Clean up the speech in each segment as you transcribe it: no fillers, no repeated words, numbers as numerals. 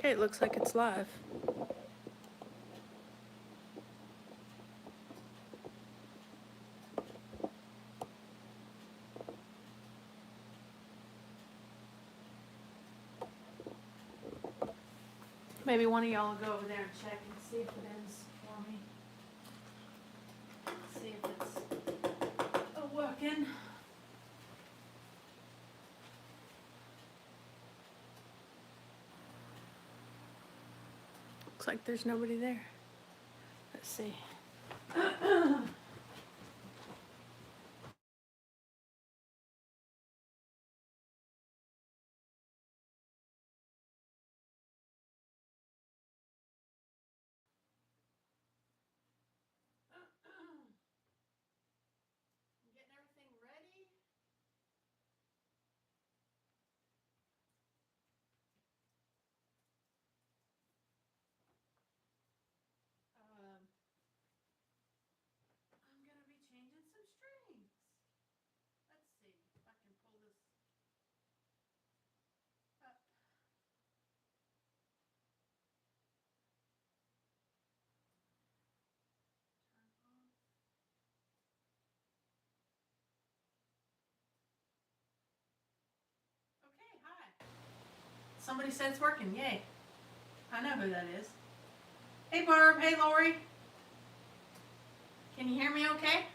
Okay, it looks like it's live. Maybe one of y'all will go over there and check and see if it is for me. See if it's working. Looks like there's nobody there. Let's see. Getting everything ready. I'm gonna be changing some strings. Let's see if I can pull this up. Turn on. Okay, hi. Somebody said it's working, yay. I know who that is. Hey Barb, hey Lori. Can you hear me okay?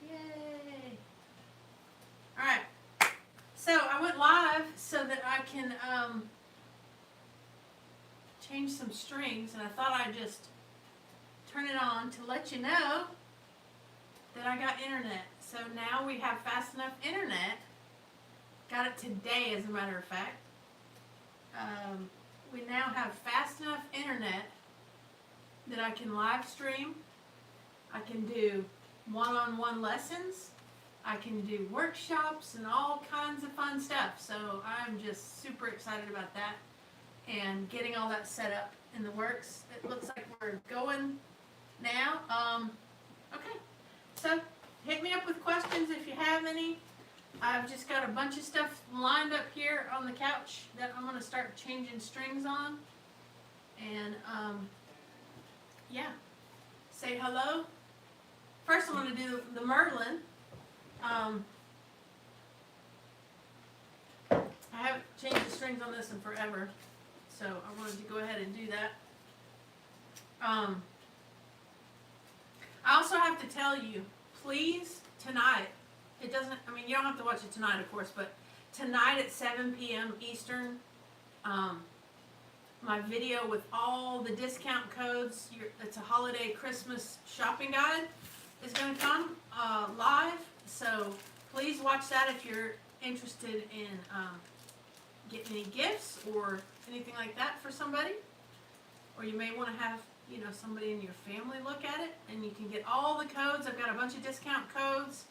Yay. Alright. So I went live so that I can change some strings, and I thought I'd just turn it on to let you know that I got internet. So now we have fast enough internet. Got it today, as a matter of fact. We now have fast enough internet that I can live stream. I can do one-on-one lessons. I can do workshops and all kinds of fun stuff. So I'm just super excited about that and getting all that set up in the works. It looks like we're going now. Okay, so hit me up with questions if you have any. I've just got a bunch of stuff lined up here on the couch that I'm going to start changing strings on. And yeah, say hello. First I'm going to do the Merlin. I haven't changed the strings on this in forever, so I wanted to go ahead and do that. I also have to tell you, please, tonight, it doesn't, I mean, you don't have to watch it tonight, of course, but tonight at 7 p.m. Eastern, my video with all the discount codes, it's a holiday Christmas shopping guide, is going to come live. So please watch that if you're interested in getting any gifts or anything like that for somebody. Or you may want to have, you know, somebody in your family look at it, and you can get all the codes. I've got a bunch of discount codes,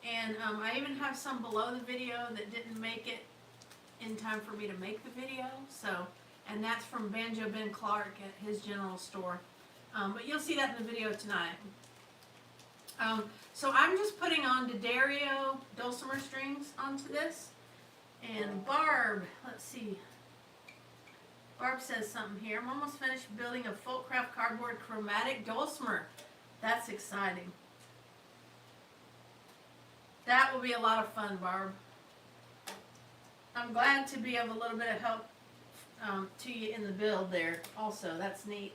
and I even have some below the video that didn't make it in time for me to make the video. So, and that's from Banjo Ben Clark at his general store. But you'll see that in the video tonight. So I'm just putting on D'Addario Dulcimer strings onto this. And Barb, let's see. Barb says something here. I'm almost finished building a Folkcraft cardboard chromatic Dulcimer. That's exciting. That will be a lot of fun, Barb. I'm glad to be of a little bit of help to you in the build there also. That's neat.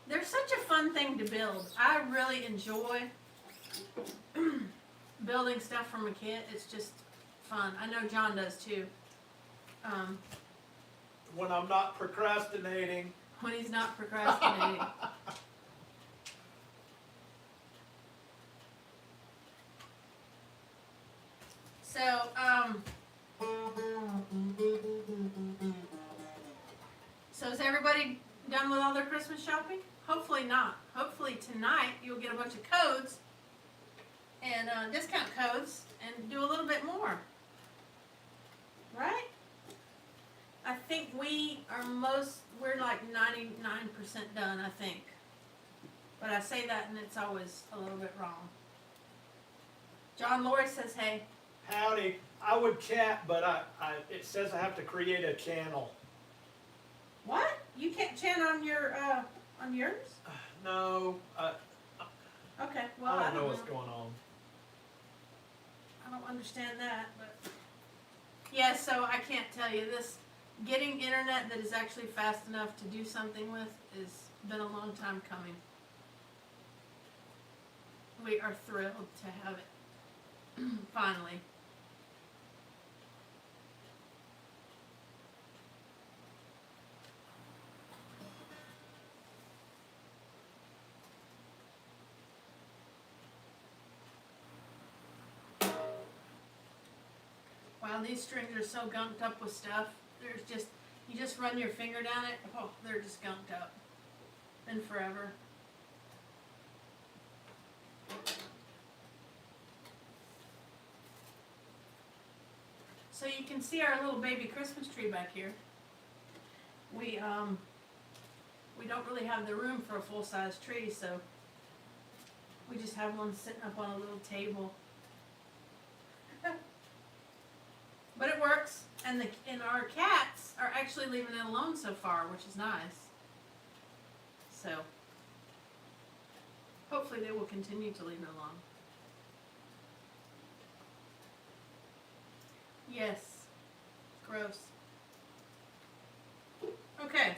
They're such a fun thing to build. I really enjoy building stuff from a kit. It's just fun. I know John does too. When I'm not procrastinating. When he's not procrastinating. So, so is everybody done with all their Christmas shopping? Hopefully not. Hopefully tonight you'll get a bunch of codes and discount codes and do a little bit more. Right? I think we're like 99% done, I think. But I say that and it's always a little bit wrong. John Lori says, hey. Howdy. I would chat, but it says I have to create a channel. What? You can't chant on yours? No, Okay, well, I don't know what's going on. I don't understand that, but yeah, so I can't tell you this. Getting internet that is actually fast enough to do something with has been a long time coming. We are thrilled to have it finally. Wow, these strings are so gunked up with stuff. There's just, you just run your finger down it, oh, they're just gunked up. Been forever. So you can see our little baby Christmas tree back here. We don't really have the room for a full-size tree, so we just have one sitting up on a little table. But it works, and our cats are actually leaving it alone so far, which is nice. So hopefully they will continue to leave it alone. Yes. Gross. Okay.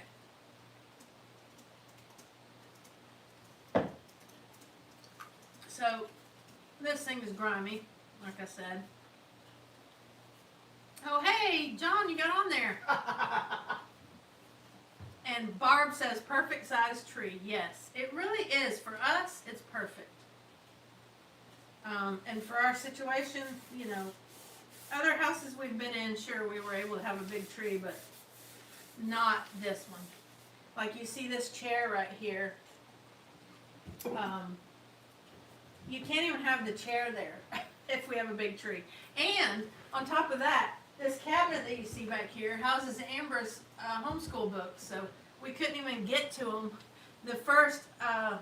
So this thing is grimy, like I said. Oh, hey, John, you got on there. And Barb says perfect size tree. Yes, it really is. For us, it's perfect. And for our situation, you know, other houses we've been in, sure, we were able to have a big tree, but not this one. Like you see this chair right here. You can't even have the chair there if we have a big tree. And on top of that, this cabinet that you see back here houses Amber's homeschool books, so we couldn't even get to them. The first, I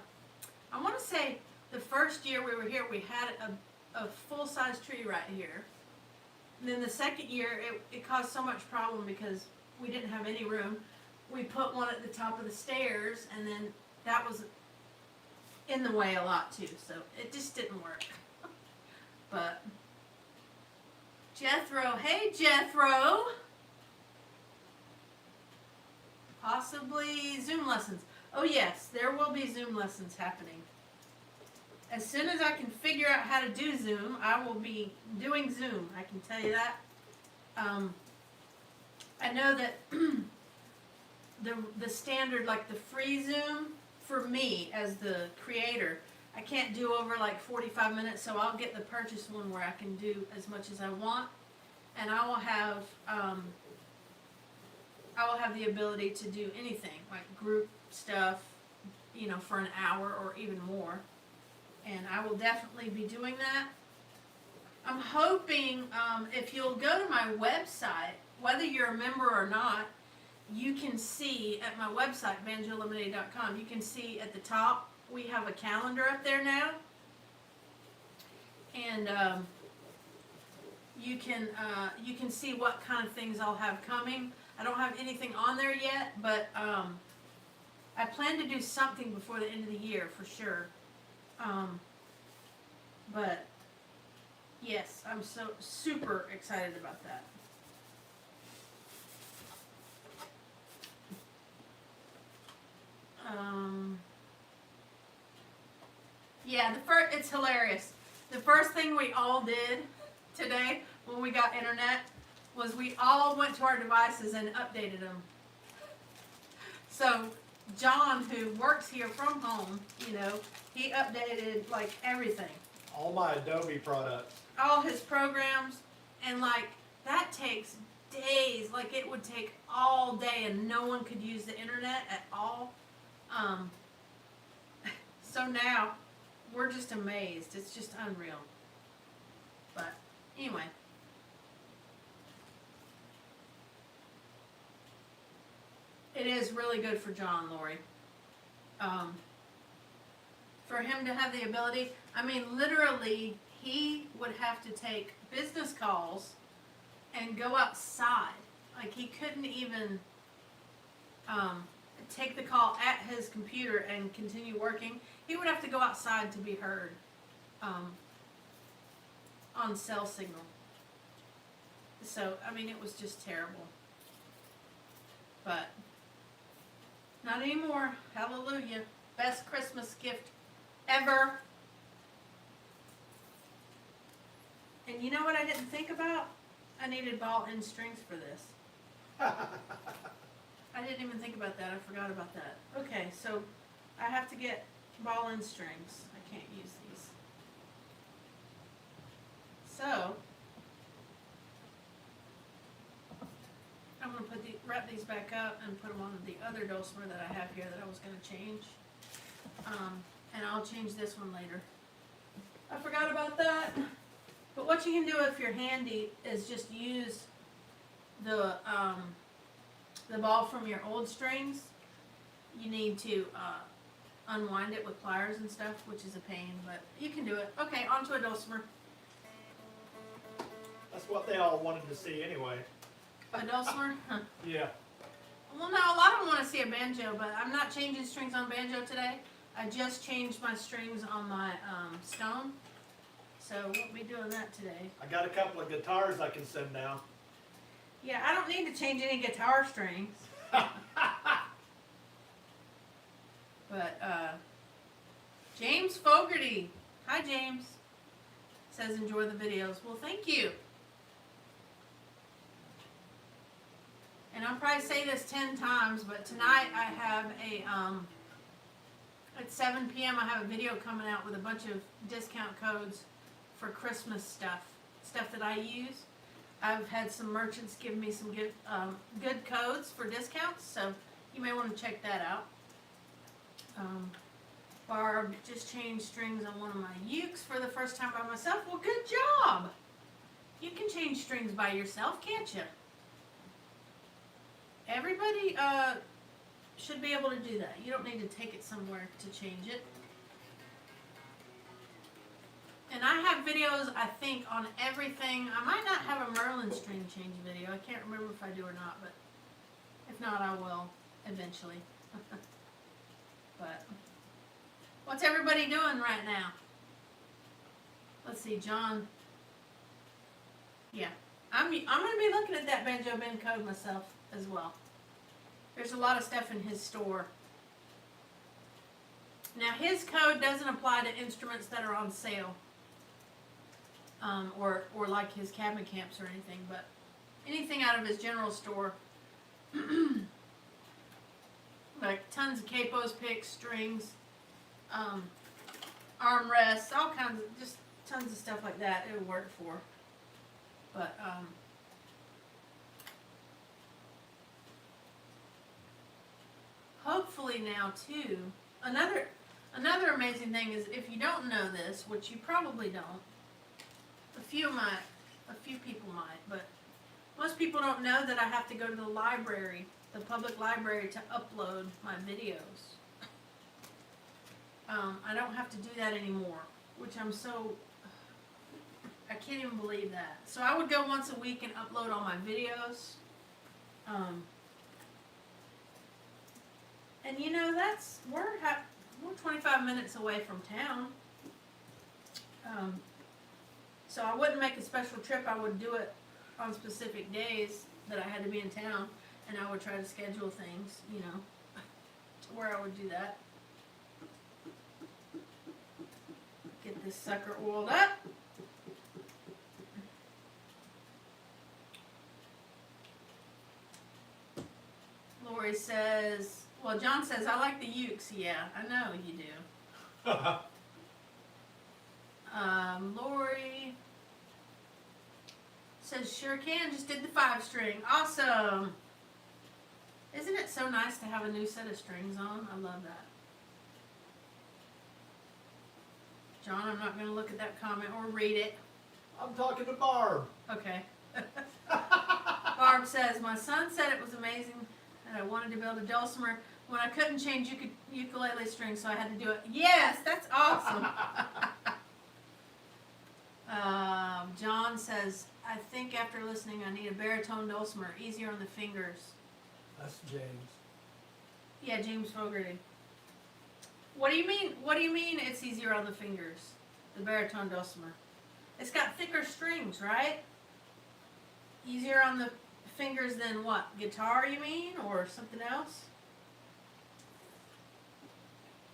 want to say the first year we were here, we had a full-size tree right here. And then the second year, it caused so much problem because we didn't have any room. We put one at the top of the stairs, and then that was in the way a lot too, so it just didn't work. But Jethro, hey Jethro! Possibly Zoom lessons. Oh yes, there will be Zoom lessons happening. As soon as I can figure out how to do Zoom, I will be doing Zoom. I can tell you that. I know that the standard, like the free Zoom, for me as the creator, I can't do over like 45 minutes, so I'll get the purchase one where I can do as much as I want, and I will have the ability to do anything, like group stuff, you know, for an hour or even more. And I will definitely be doing that. I'm hoping if you'll go to my website, whether you're a member or not, you can see at my website, BanjoLemonade.com, you can see at the top, we have a calendar up there now. And you can see what kind of things I'll have coming. I don't have anything on there yet, but I plan to do something before the end of the year for sure. But yes, I'm so super excited about that. Yeah, it's hilarious. The first thing we all did today when we got internet was we all went to our devices and updated them. So John, who works here from home, you know, he updated like everything. All my Adobe products. All his programs, and like that takes days. Like it would take all day and no one could use the internet at all. So now we're just amazed. It's just unreal. But anyway. It is really good for John, Lori. For him to have the ability, I mean, literally, he would have to take business calls and go outside. Like he couldn't even take the call at his computer and continue working. He would have to go outside to be heard on cell signal. So, I mean, it was just terrible. But not anymore. Hallelujah. Best Christmas gift ever. And you know what I didn't think about? I needed ball and strings for this. I didn't even think about that. I forgot about that. Okay, so I have to get ball and strings. I can't use these. So I'm going to wrap these back up and put them on the other dulcimer that I have here that I was going to change. And I'll change this one later. I forgot about that. But what you can do if you're handy is just use the ball from your old strings. You need to unwind it with pliers and stuff, which is a pain, but you can do it. Okay, on to a dulcimer. That's what they all wanted to see anyway. A dulcimer? Huh. Yeah. Well, no, a lot of them want to see a banjo, but I'm not changing strings on banjo today. I just changed my strings on my stone, so won't be doing that today. I got a couple of guitars I can send down. Yeah, I don't need to change any guitar strings. But, James Fogarty, hi James, says enjoy the videos. Well, thank you. And I'll probably say this 10 times, but tonight I have a, at 7 p.m. I have a video coming out with a bunch of discount codes for Christmas stuff that I use. I've had some merchants give me some good codes for discounts, so you may want to check that out. Barb just changed strings on one of my ukes for the first time by myself. Well, good job! You can change strings by yourself, can't you? Everybody should be able to do that. You don't need to take it somewhere to change it. And I have videos, I think, on everything. I might not have a Merlin string change video. I can't remember if I do or not, but if not, I will eventually. But what's everybody doing right now? Let's see, John. Yeah, I'm going to be looking at that Banjo bin code myself as well. There's a lot of stuff in his store. Now, his code doesn't apply to instruments that are on sale. Or like his cabinet camps or anything, but anything out of his general store. Like tons of capos, picks, strings, armrests, all kinds of, just tons of stuff like that it'll work for. But, hopefully now too, another amazing thing is if you don't know this, which you probably don't, a few people might, but most people don't know that I have to go to the library, the public library, to upload my videos. I don't have to do that anymore, which I can't even believe that. So I would go once a week and upload all my videos. And you know, we're 25 minutes away from town. So I wouldn't make a special trip. I would do it on specific days that I had to be in town, and I would try to schedule things, you know, to where I would do that. Get this sucker oiled up. Lori says, well, John says, I like the ukes. Yeah, I know you do. Lori says, sure can, just did the 5-string. Awesome. Isn't it so nice to have a new set of strings on? I love that. John, I'm not going to look at that comment or read it. I'm talking to Barb. Okay. Barb says, my son said it was amazing and I wanted to build a dulcimer when I couldn't change ukulele strings, so I had to do it. Yes, that's awesome. John says, I think after listening, I need a baritone dulcimer, easier on the fingers. That's James. Yeah, James Fogarty. What do you mean? What do you mean it's easier on the fingers? The baritone dulcimer. It's got thicker strings, right? Easier on the fingers than what? Guitar, you mean, or something else?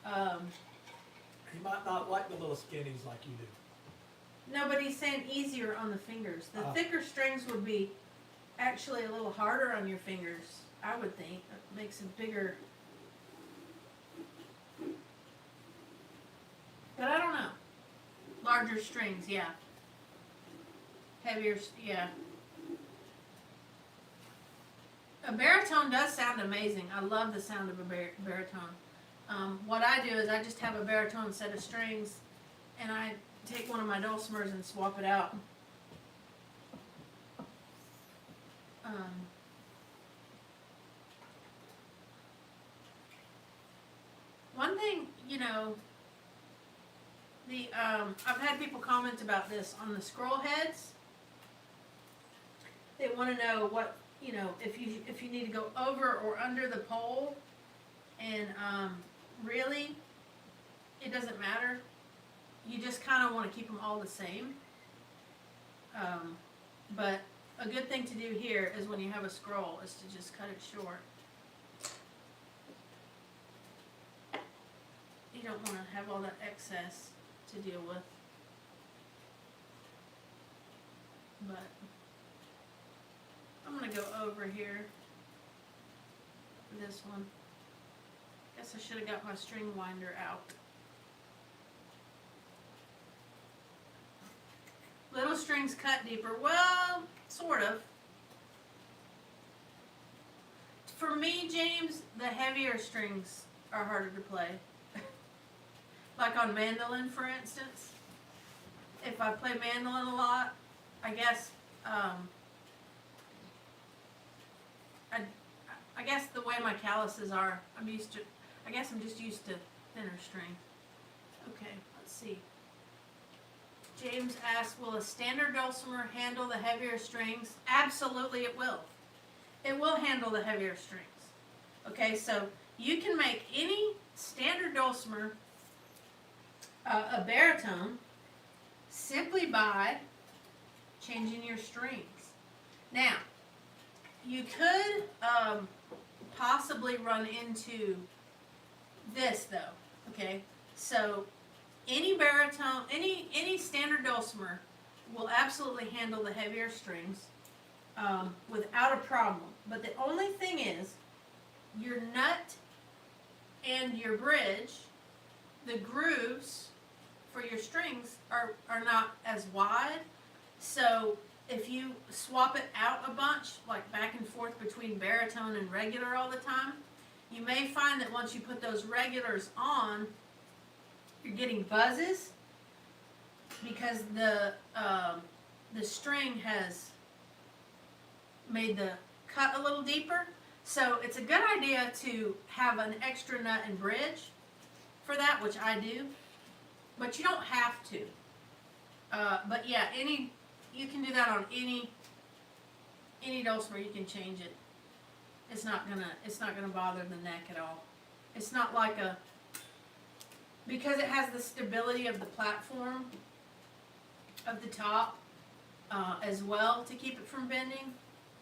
He might not like the little skinnies like you do. No, but he's saying easier on the fingers. The thicker strings would be actually a little harder on your fingers, I would think. It makes it bigger. But I don't know. Larger strings, yeah. Heavier, yeah. A baritone does sound amazing. I love the sound of a baritone. What I do is I just have a baritone set of strings, and I take one of my dulcimers and swap it out. One thing, you know, I've had people comment about this on the scroll heads. They want to know what, you know, if you need to go over or under the pole, and really, it doesn't matter. You just kind of want to keep them all the same. But a good thing to do here is when you have a scroll is to just cut it short. You don't want to have all that excess to deal with. But I'm going to go over here for this one. Guess I should have got my string winder out. Little strings cut deeper. Well, sort of. For me, James, the heavier strings are harder to play. Like on mandolin, for instance. If I play mandolin a lot, I guess, I guess the way my calluses are, I'm just used to thinner string. Okay, let's see. James asked, will a standard dulcimer handle the heavier strings? Absolutely it will. It will handle the heavier strings. Okay, so you can make any standard dulcimer a baritone simply by changing your strings. Now, you could possibly run into this though, okay? So any baritone, any standard dulcimer will absolutely handle the heavier strings without a problem. But the only thing is, your nut and your bridge, the grooves for your strings are not as wide. So if you swap it out a bunch, like back and forth between baritone and regular all the time, you may find that once you put those regulars on, you're getting buzzes because the string has made the cut a little deeper. So it's a good idea to have an extra nut and bridge for that, which I do, but you don't have to. But yeah, you can do that on any dulcimer. You can change it. It's not gonna bother the neck at all. It's not like because it has the stability of the platform of the top as well to keep it from bending.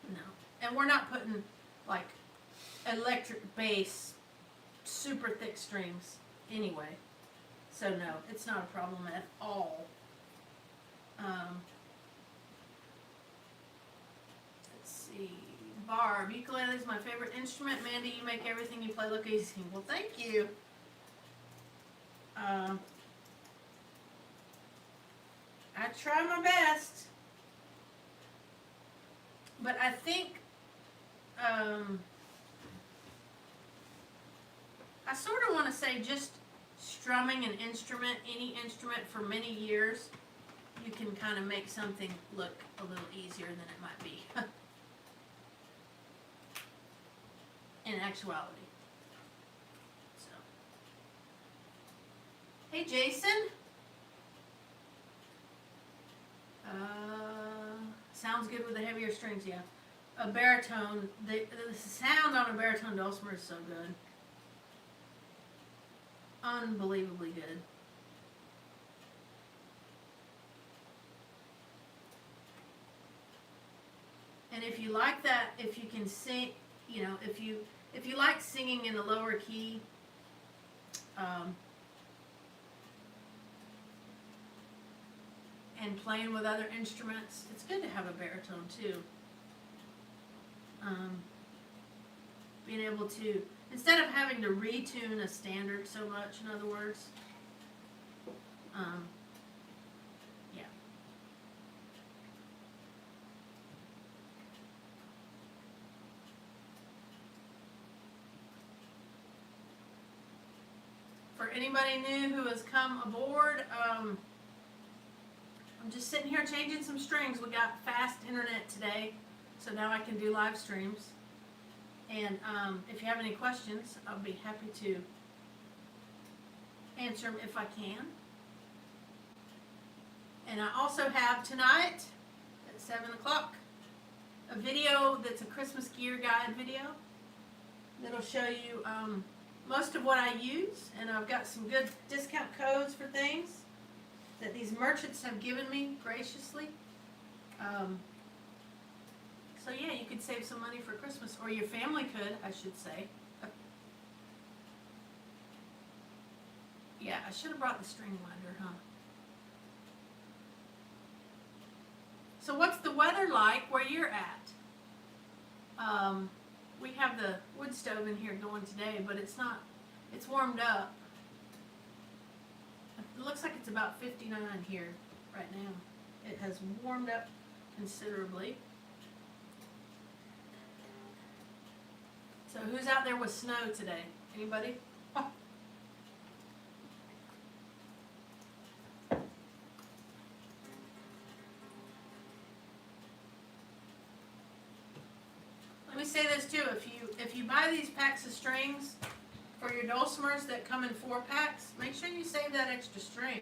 No, and we're not putting like electric bass, super thick strings anyway. So no, it's not a problem at all. Let's see. Barb, ukulele is my favorite instrument. Mandy, you make everything you play look easy. Well, thank you. I try my best. But I think I sort of want to say just strumming an instrument, any instrument for many years, you can kind of make something look a little easier than it might be. In actuality. So. Hey Jason. Sounds good with the heavier strings, yeah. A baritone, the sound on a baritone dulcimer is so good. Unbelievably good. And if you like that, if you can sing, you know, if you like singing in a lower key, and playing with other instruments, it's good to have a baritone too. Being able to, instead of having to retune a standard so much, in other words, yeah. For anybody new who has come aboard, I'm just sitting here changing some strings. We got fast internet today, so now I can do live streams. And if you have any questions, I'll be happy to answer them if I can. And I also have tonight at 7 o'clock a video that's a Christmas gear guide video that'll show you most of what I use, and I've got some good discount codes for things that these merchants have given me graciously. So yeah, you could save some money for Christmas, or your family could, I should say. Yeah, I should have brought the string winder, huh? So what's the weather like where you're at? We have the wood stove in here going today, but it's not, it's warmed up. It looks like it's about 59 here right now. It has warmed up considerably. So who's out there with snow today? Anybody? Let me say this too, if you buy these packs of strings for your dulcimers that come in 4 packs, make sure you save that extra string.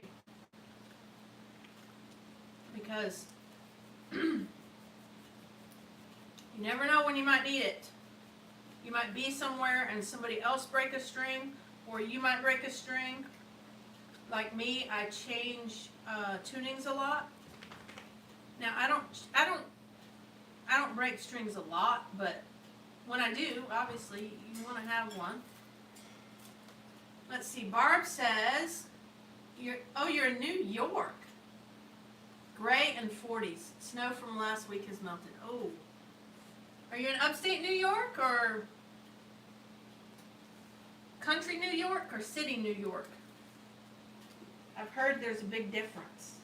Because you never know when you might need it. You might be somewhere and somebody else break a string, or you might break a string. Like me, I change tunings a lot. Now I don't break strings a lot, but when I do, obviously you want to have one. Let's see. Barb says, you're in New York. Gray and 40s. Snow from last week has melted. Oh. Are you in upstate New York, or country New York, or city New York? I've heard there's a big difference,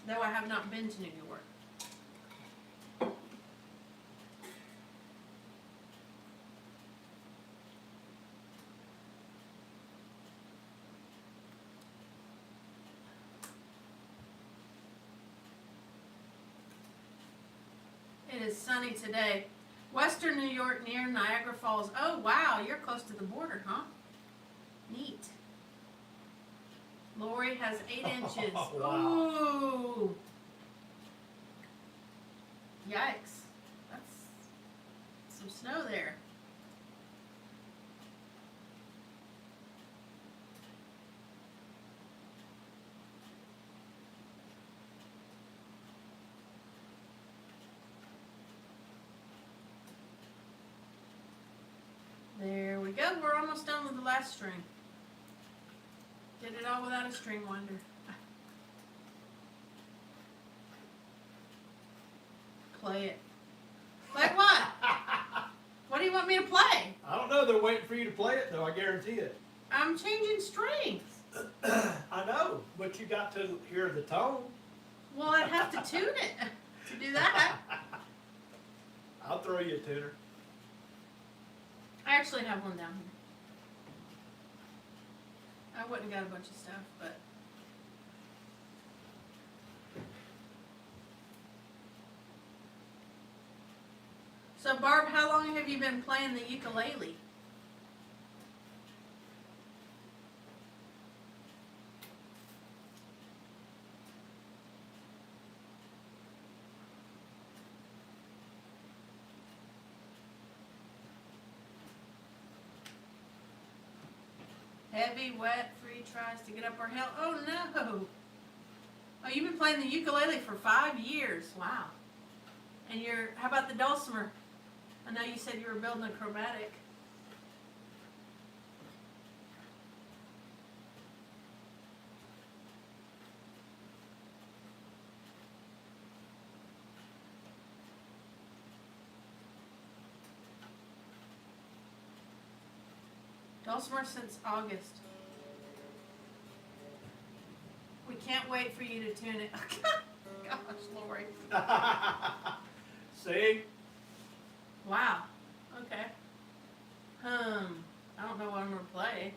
though I have not been to New York. It is sunny today. Western New York near Niagara Falls. Oh, wow, you're close to the border, huh? Neat. Lori has 8 inches. Wow. Ooh. Yikes. That's some snow there. There we go. We're almost done with the last string. Did it all without a string winder. Play it. Play what? What do you want me to play? I don't know. They're waiting for you to play it, though. I guarantee it. I'm changing strings. I know, but you got to hear the tone. Well, I'd have to tune it to do that. I'll throw you a tuner. I actually have one down here. I wouldn't have got a bunch of stuff, but. So Barb, how long have you been playing the ukulele? Heavy, wet, free tries to get up our hill. Oh no! Oh, you've been playing the ukulele for 5 years. Wow. And how about the dulcimer? I know you said you were building a chromatic. Dulcimer since August. We can't wait for you to tune it. Gosh, Lori. See? Wow. Okay. I don't know what I'm gonna play.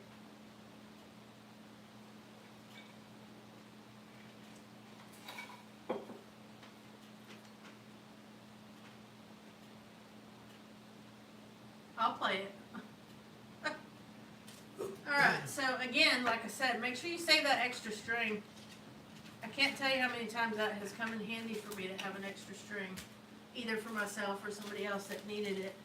I'll play it. Alright, so again, like I said, make sure you save that extra string. I can't tell you how many times that has come in handy for me to have an extra string. Either for myself or somebody else that needed it.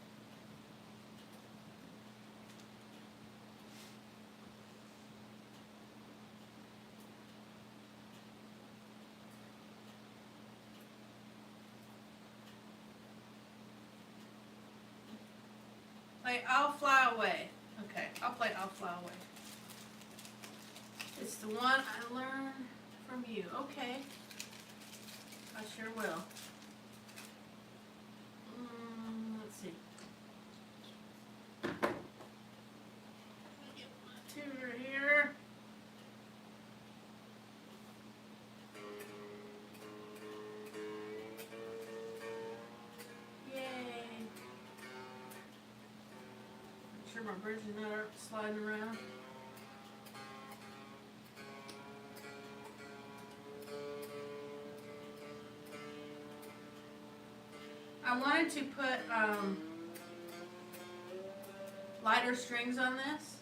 Play I'll Fly Away. Okay, I'll play I'll Fly Away. It's the one I learned from you. Okay. I sure will. Let's see. Let me get my tuner here. Yay. I'm sure my bridges aren't sliding around. I wanted to put lighter strings on this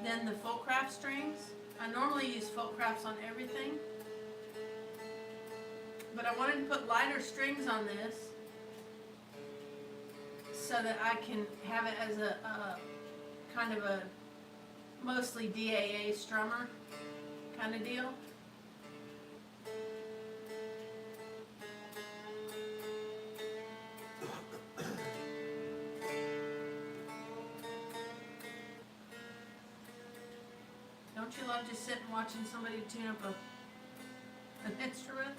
than the Folkcraft strings. I normally use Folkcrafts on everything, but I wanted to put lighter strings on this so that I can have it as a kind of a mostly DAA strummer kind of deal. Don't you love just sitting watching somebody tune up an instrument?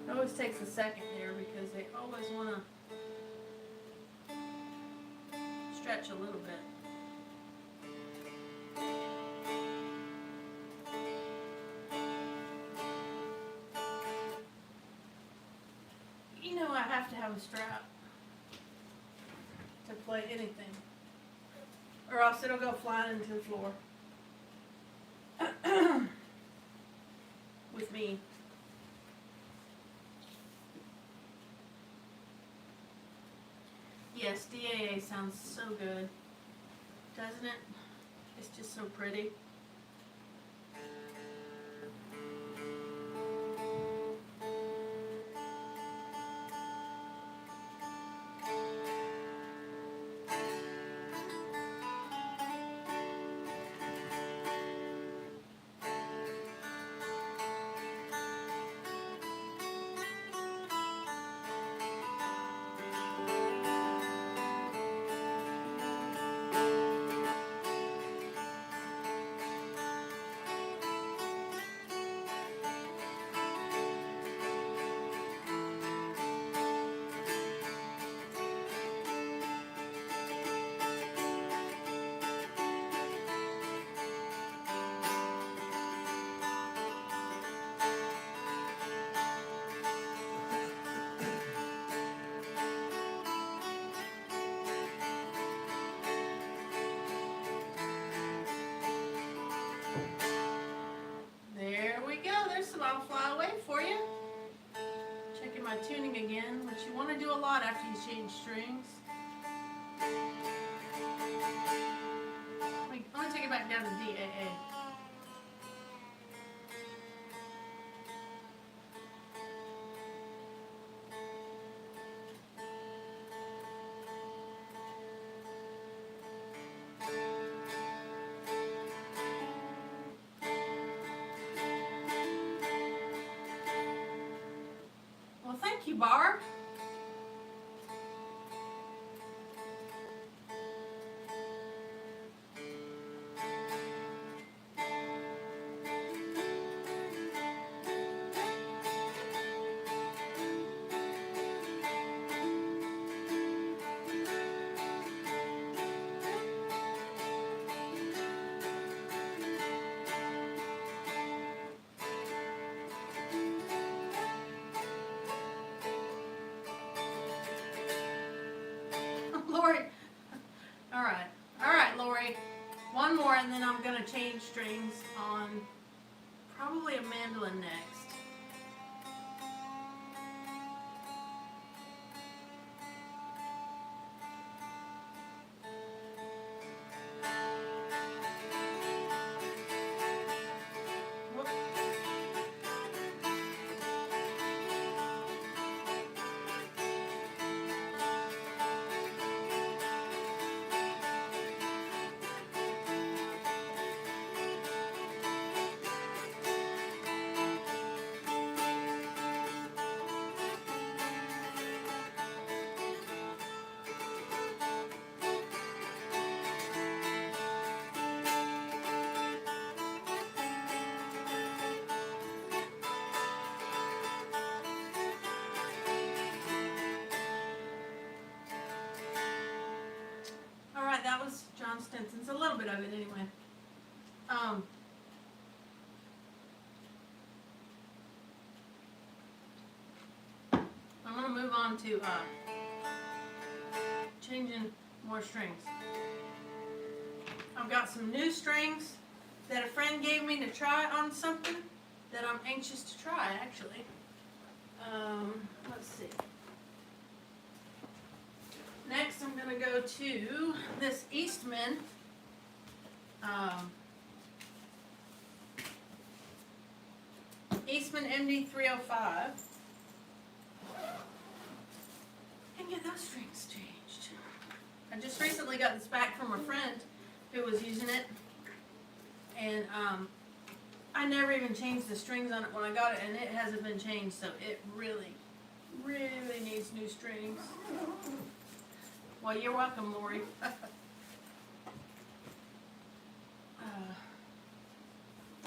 It always takes a second here because they always want to stretch a little bit. You know I have to have a strap to play anything, or else it'll go flying into the floor with me. Yes, DAA sounds so good, doesn't it? It's just so pretty. There we go. There's some I'll Fly Away for you. Checking my tuning again, which you want to do a lot after you change strings. Let me take it back down to DAA. Well, thank you, Barb. Lori. All right, Lori. One more, and then I'm gonna change strings on probably a mandolin next. Whoop. All right, that was John Stinson's. A little bit of it, anyway. I'm gonna move on to changing more strings. I've got some new strings that a friend gave me to try on something that I'm anxious to try, actually. Let's see. Next, I'm going to go to this Eastman. Eastman MD305. And get those strings changed. I just recently got this back from a friend who was using it. And I never even changed the strings on it when I got it, and it hasn't been changed, so it really, really needs new strings. Well, you're welcome, Lori.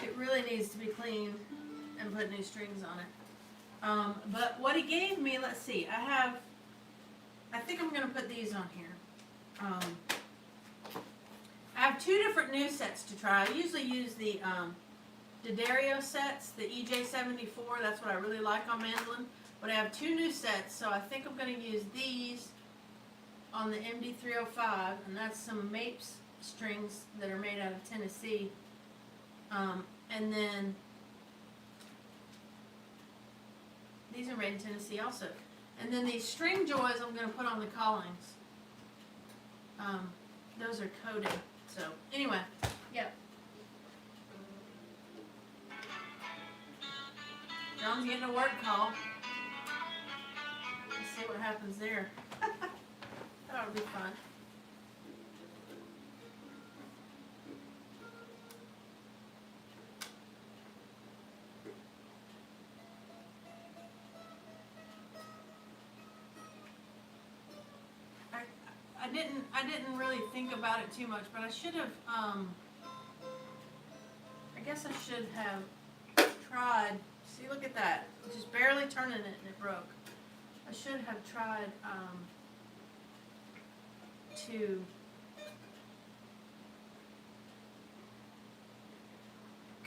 It really needs to be cleaned and put new strings on it. But what he gave me, let's see, I think I'm going to put these on here. I have two different new sets to try. I usually use the D'Addario sets, the EJ74. That's what I really like on mandolin. But I have two new sets, so I think I'm going to use these on the MD305, and that's some Mapes strings that are made out of Tennessee. And then these are made in Tennessee also. And then these String Joys I'm going to put on the Collings. Those are coated. So anyway, yep. John's getting a work call. Let's see what happens there. That would be fun. I didn't really think about it too much, but I should have, I guess I should have tried, see, look at that, just barely turning it and it broke. I should have tried, to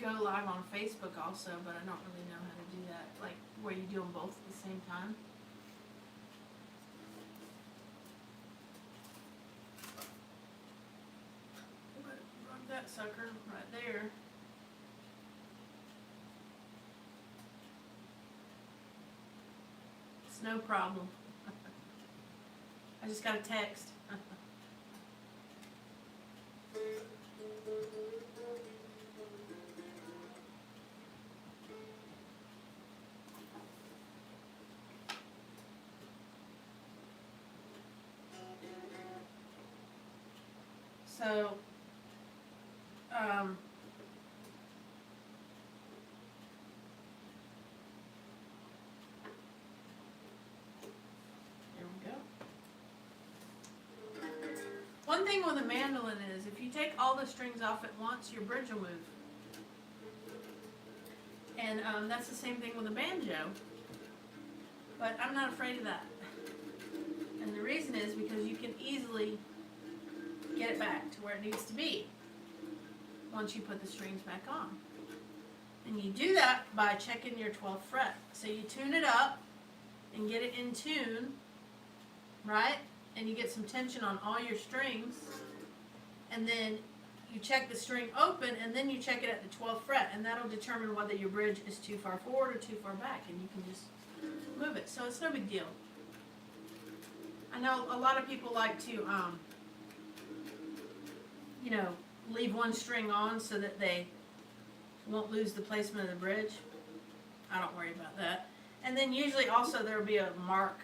go live on Facebook also, but I don't really know how to do that, like where you do them both at the same time. Rub that sucker right there. It's no problem. I just got a text. So, there we go. One thing with a mandolin is if you take all the strings off at once, your bridge will move. And that's the same thing with a banjo. But I'm not afraid of that. And the reason is because you can easily get it back to where it needs to be once you put the strings back on. And you do that by checking your 12th fret. So you tune it up and get it in tune, right? And you get some tension on all your strings. And then you check the string open, and then you check it at the 12th fret, and that'll determine whether your bridge is too far forward or too far back, and you can just move it. So it's no big deal. I know a lot of people like to, you know, leave one string on so that they won't lose the placement of the bridge. I don't worry about that. And then usually also there will be a mark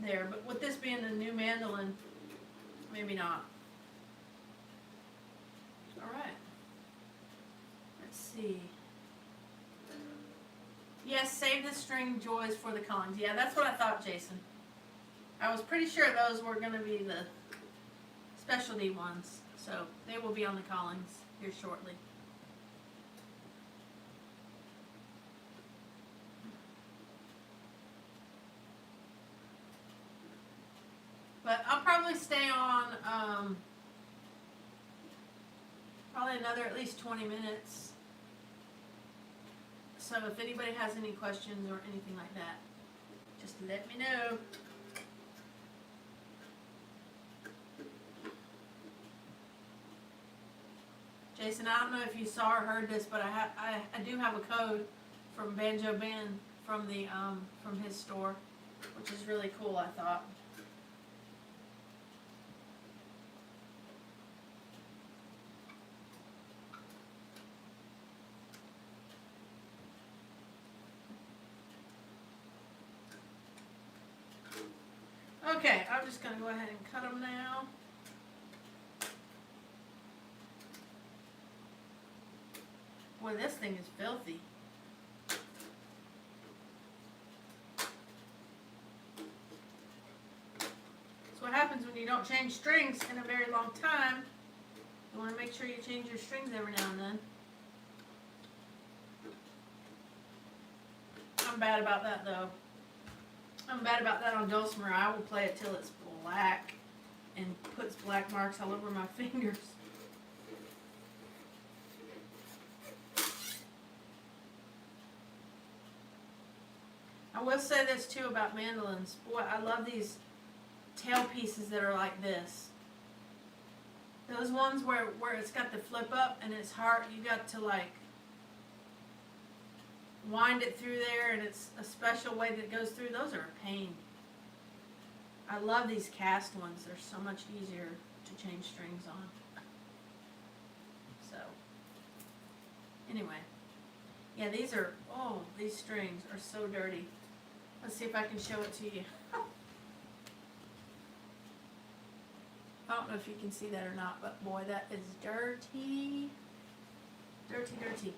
there, but with this being a new mandolin, maybe not. Alright. Let's see. Yes, save the string joys for the Collings. Yeah, that's what I thought, Jason. I was pretty sure those were going to be the specialty ones. So they will be on the Collings here shortly. But I'll probably stay on probably another at least 20 minutes. So if anybody has any questions or anything like that, just let me know. Jason, I don't know if you saw or heard this, but I do have a code from Banjo Ben from the from his store, which is really cool, I thought. Okay, I'm just going to go ahead and cut them now. Boy, this thing is filthy. That's what happens when you don't change strings in a very long time. You want to make sure you change your strings every now and then. I'm bad about that though. I'm bad about that on Dulcimer. I will play it till it's black and puts black marks all over my fingers. I will say this too about mandolins. Boy, I love these tail pieces that are like this. Those ones where it's got the flip up and it's hard, you got to like wind it through there, and it's a special way that it goes through. Those are a pain. I love these cast ones. They're so much easier to change strings on. So, anyway. Yeah, these are, oh, these strings are so dirty. Let's see if I can show it to you. I don't know if you can see that or not, but boy, that is dirty. Dirty, dirty.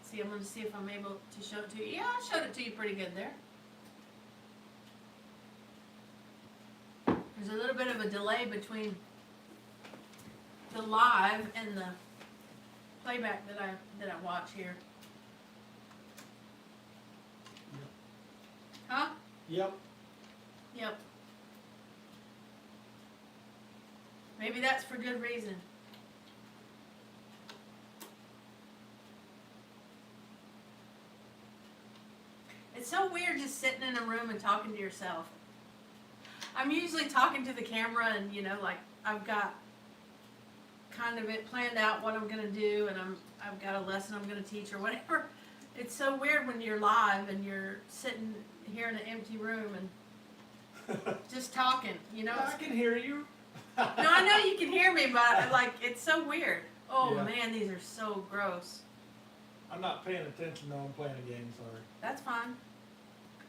See, I'm going to see if I'm able to show it to you. Yeah, I showed it to you pretty good there. There's a little bit of a delay between the live and the playback that I watch here. Yep. Huh? Yep. Yep. Maybe that's for good reason. It's so weird just sitting in a room and talking to yourself. I'm usually talking to the camera and, you know, like I've got kind of it planned out what I'm going to do, and I've got a lesson I'm going to teach or whatever. It's so weird when you're live and you're sitting here in an empty room and just talking, you know. I can hear you. No, I know you can hear me, but like it's so weird. Oh Yeah. man, these are so gross. I'm not paying attention though. I'm playing a game. Sorry. That's fine.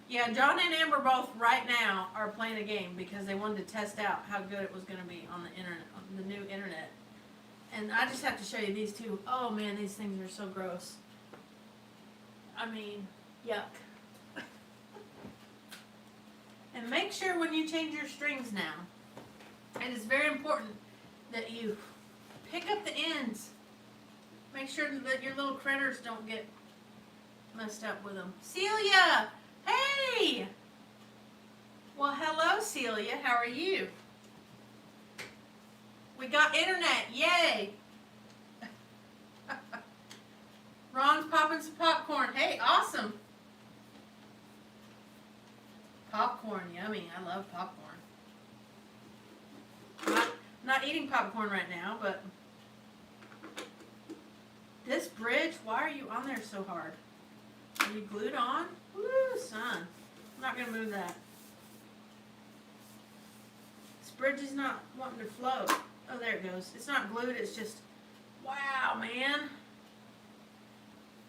Yeah, John and Amber both right now are playing a game because they wanted to test out how good it was going to be on the internet, on the new internet. And I just have to show you these two. Oh man, these things are so gross. I mean, yuck. And make sure when you change your strings now, it is very important that you pick up the ends. Make sure that your little critters don't get messed up with them. Celia! Hey! Well, hello, Celia. How are you? We got internet. Yay! Ron's popping some popcorn. Hey, awesome. Popcorn, yummy. I love popcorn. Not eating popcorn right now, but this bridge, why are you on there so hard? Are you glued on? Woo, son. I'm not going to move that. This bridge is not wanting to float. Oh, there it goes. It's not glued, it's just, wow, man.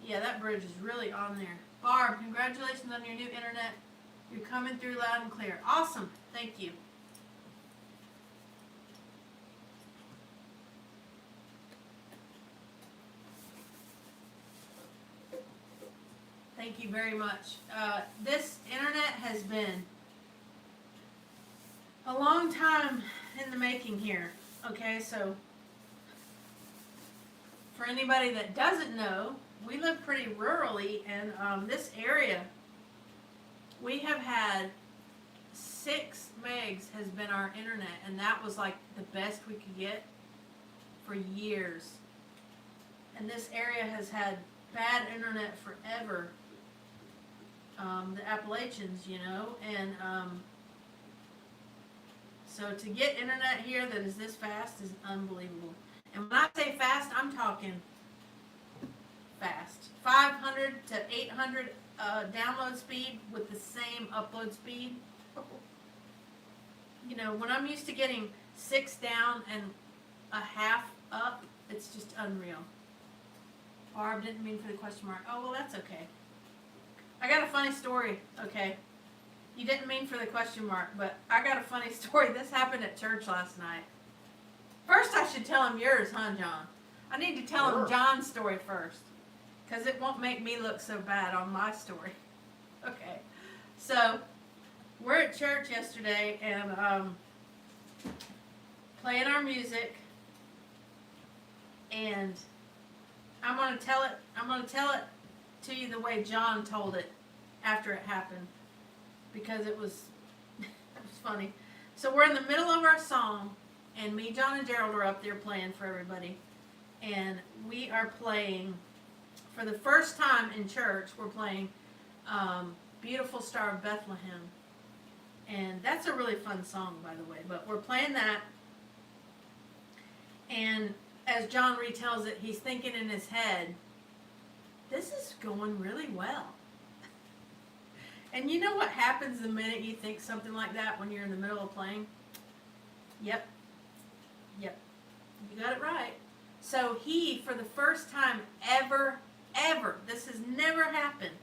Yeah, that bridge is really on there. Barb, congratulations on your new internet. You're coming through loud and clear. Awesome. Thank you. Thank you very much. This internet has been a long time in the making here. Okay, so for anybody that doesn't know, we live pretty rurally, and this area, we have had 6 megs has been our internet, and that was like the best we could get for years. And this area has had bad internet forever. The Appalachians, you know, and so to get internet here that is this fast is unbelievable. And when I say fast, I'm talking fast. 500 to 800 download speed with the same upload speed. You know, when I'm used to getting 6 down and a half up, it's just unreal. Barb didn't mean for the question mark. Oh, well, that's okay. I got a funny story, okay? You didn't mean for the question mark, but I got a funny story. This happened at church last night. First, I should tell him yours, huh, John? I need to tell him John's story first, because it won't make me look so bad on my story. Okay. So, we're at church yesterday, and playing our music, and I'm going to tell it to you the way John told it after it happened, because it was funny. So we're in the middle of our song, and me, John, and Gerald are up there playing for everybody, and we are playing for the first time in church. We're playing Beautiful Star of Bethlehem, and that's a really fun song, by the way, but we're playing that, and as John retells it, he's thinking in his head, this is going really well. And you know what happens the minute you think something like that when you're in the middle of playing? Yep. You got it right. So he, for the first time ever, this has never happened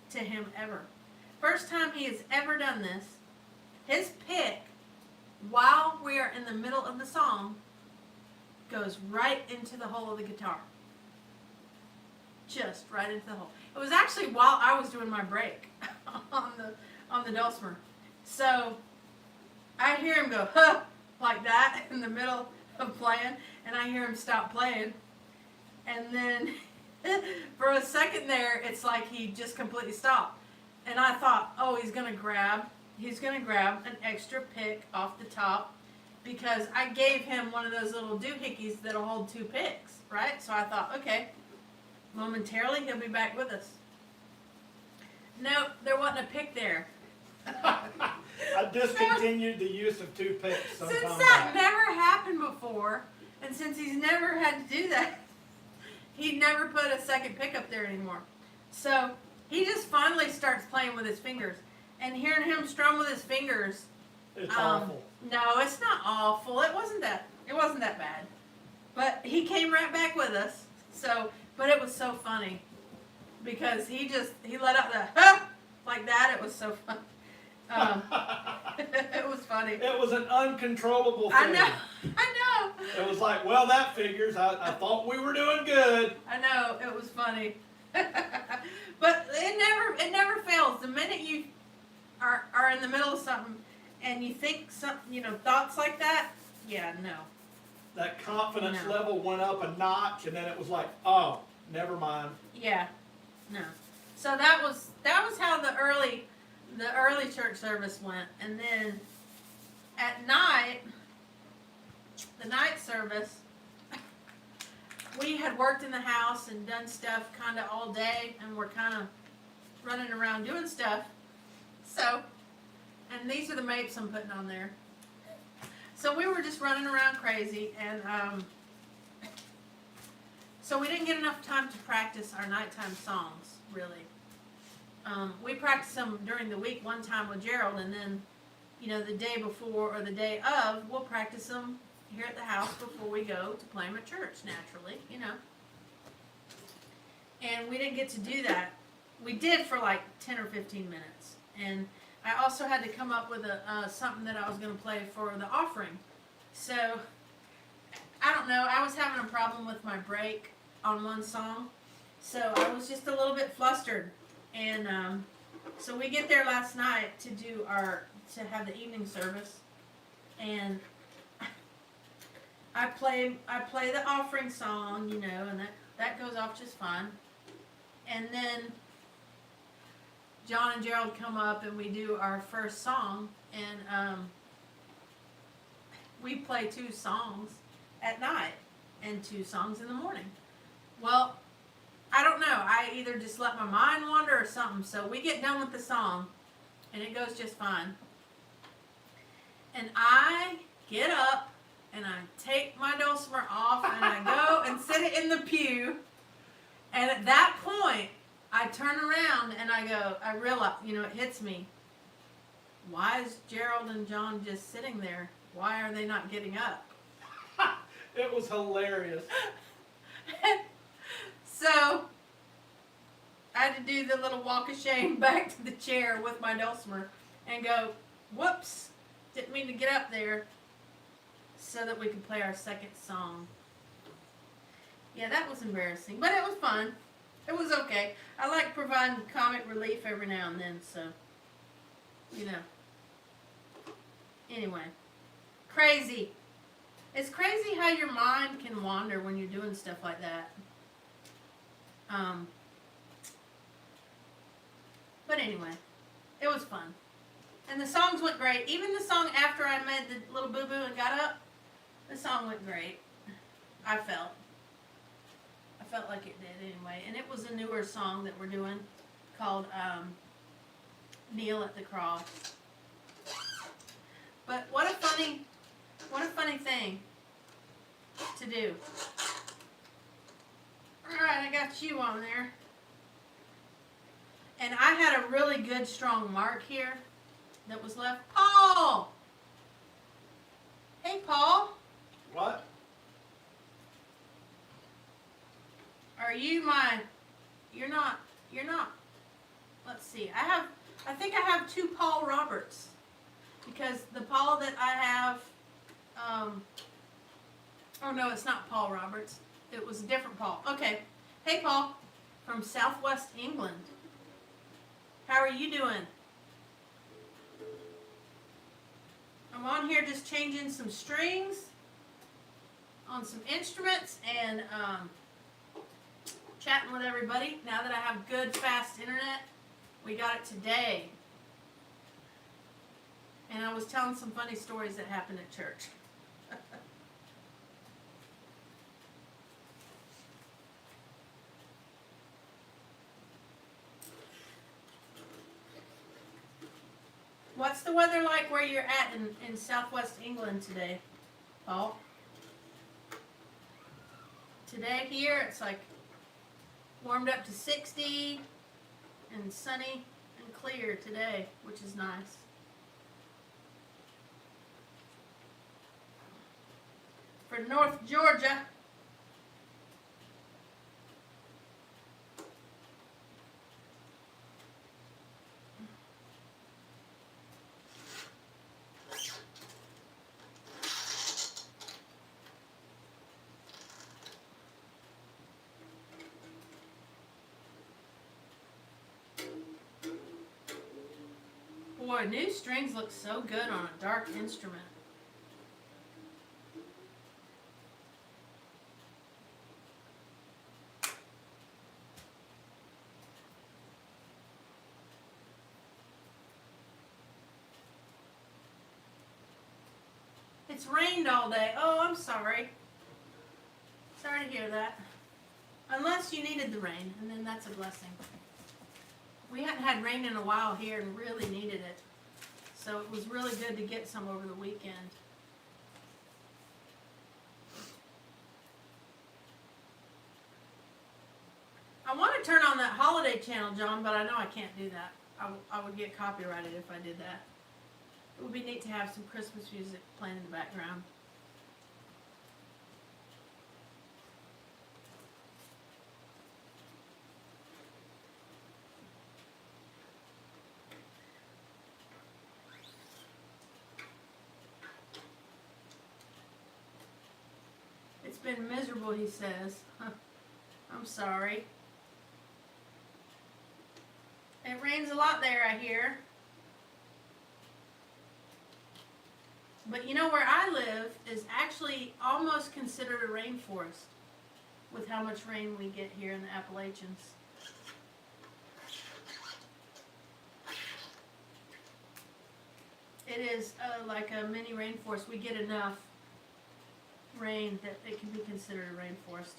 to him ever. First time he has ever done this, his pick, while we are in the middle of the song, goes right into the hole of the guitar. Just right into the hole. It was actually while I was doing my break on the Dulcimer. So I hear him go, huh, like that in the middle of playing, and I hear him stop playing. And then for a second there, it's like he just completely stopped. And I thought, oh, he's gonna grab an extra pick off the top, because I gave him one of those little doohickeys that'll hold 2 picks, right? So I thought, okay, momentarily he'll be back with us. Nope, there wasn't a pick there. I discontinued the use of 2 picks sometime Since that back. never happened before, and since he's never had to do that, he never put a second pick up there anymore. So he just finally starts playing with his fingers, and hearing him strum with his fingers. It's awful. No, it's not awful. It wasn't that bad. But he came right back with us. So, but it was so funny because he let out the huh, like that. It was so fun. It was funny. It was an uncontrollable thing. I know. It was like, well, that figures. I thought we were doing good. I know, it was funny. But it never fails. The minute you are in the middle of something and you think something, thoughts like that, yeah, no. That confidence No. level went up a notch, and then it was like, oh, never mind. Yeah, no. So that was how the early church service went, and then at night, the night service, we had worked in the house and done stuff kind of all day, and we're kind of running around doing stuff. So, and these are the mapes I'm putting on there. So we were just running around crazy, and so we didn't get enough time to practice our nighttime songs, really. We practiced them during the week one time with Gerald, and then, the day before or the day of, we'll practice them here at the house before we go to play them at church, naturally, And we didn't get to do that. We did for like 10 or 15 minutes. And I also had to come up with something that I was going to play for the offering. So, I don't know, I was having a problem with my break on one song. So I was just a little bit flustered. And so we get there last night to have the evening service. And I play the offering song, and that goes off just fine. And then John and Gerald come up and we do our first song, and we play 2 songs at night and 2 songs in the morning. Well, I don't know. I either just let my mind wander or something. So we get done with the song, and it goes just fine. And I get up, and I take my dulcimer off, and I go and sit it in the pew. And at that point, I turn around, and I realize, it hits me. Why is Gerald and John just sitting there? Why are they not getting up? It was hilarious. So, I had to do the little walk of shame back to the chair with my dulcimer and go, whoops, didn't mean to get up there, so that we could play our second song. Yeah, that was embarrassing, but it was fun. It was okay. I like providing comic relief every now and then, so, Anyway, crazy. It's crazy how your mind can wander when you're doing stuff like that. But anyway, it was fun. And the songs went great. Even the song after I made the little boo-boo and got up, the song went great. I felt like it did anyway. And it was a newer song that we're doing called Kneel at the Cross. But what a funny thing to do. Alright, I got you on there. And I had a really good strong mark here that was left. Paul! Hey, Paul. What? Are you you're not, let's see, I think I have 2 Paul Roberts. Because the Paul that I have, oh no, it's not Paul Roberts. It was a different Paul. Okay. Hey, Paul, from Southwest England. How are you doing? I'm on here just changing some strings on some instruments and chatting with everybody. Now that I have good, fast internet, we got it today. And I was telling some funny stories that happened at church. What's the weather like where you're at in Southwest England today, Paul? Today here it's like warmed up to 60 and sunny and clear today, which is nice. For North Georgia, Boy, new strings look so good on a dark instrument. It's rained all day. Oh, I'm sorry. Sorry to hear that. Unless you needed the rain, and then that's a blessing. We hadn't had rain in a while here and really needed it. So it was really good to get some over the weekend. I want to turn on that holiday channel, John, but I know I can't do that. I would get copyrighted if I did that. It would be neat to have some Christmas music playing in the background. It's been miserable, he says. I'm sorry. It rains a lot there, I hear. But you know, where I live is actually almost considered a rainforest with how much rain we get here in the Appalachians. It is like a mini rainforest. We get enough rain that it can be considered a rainforest.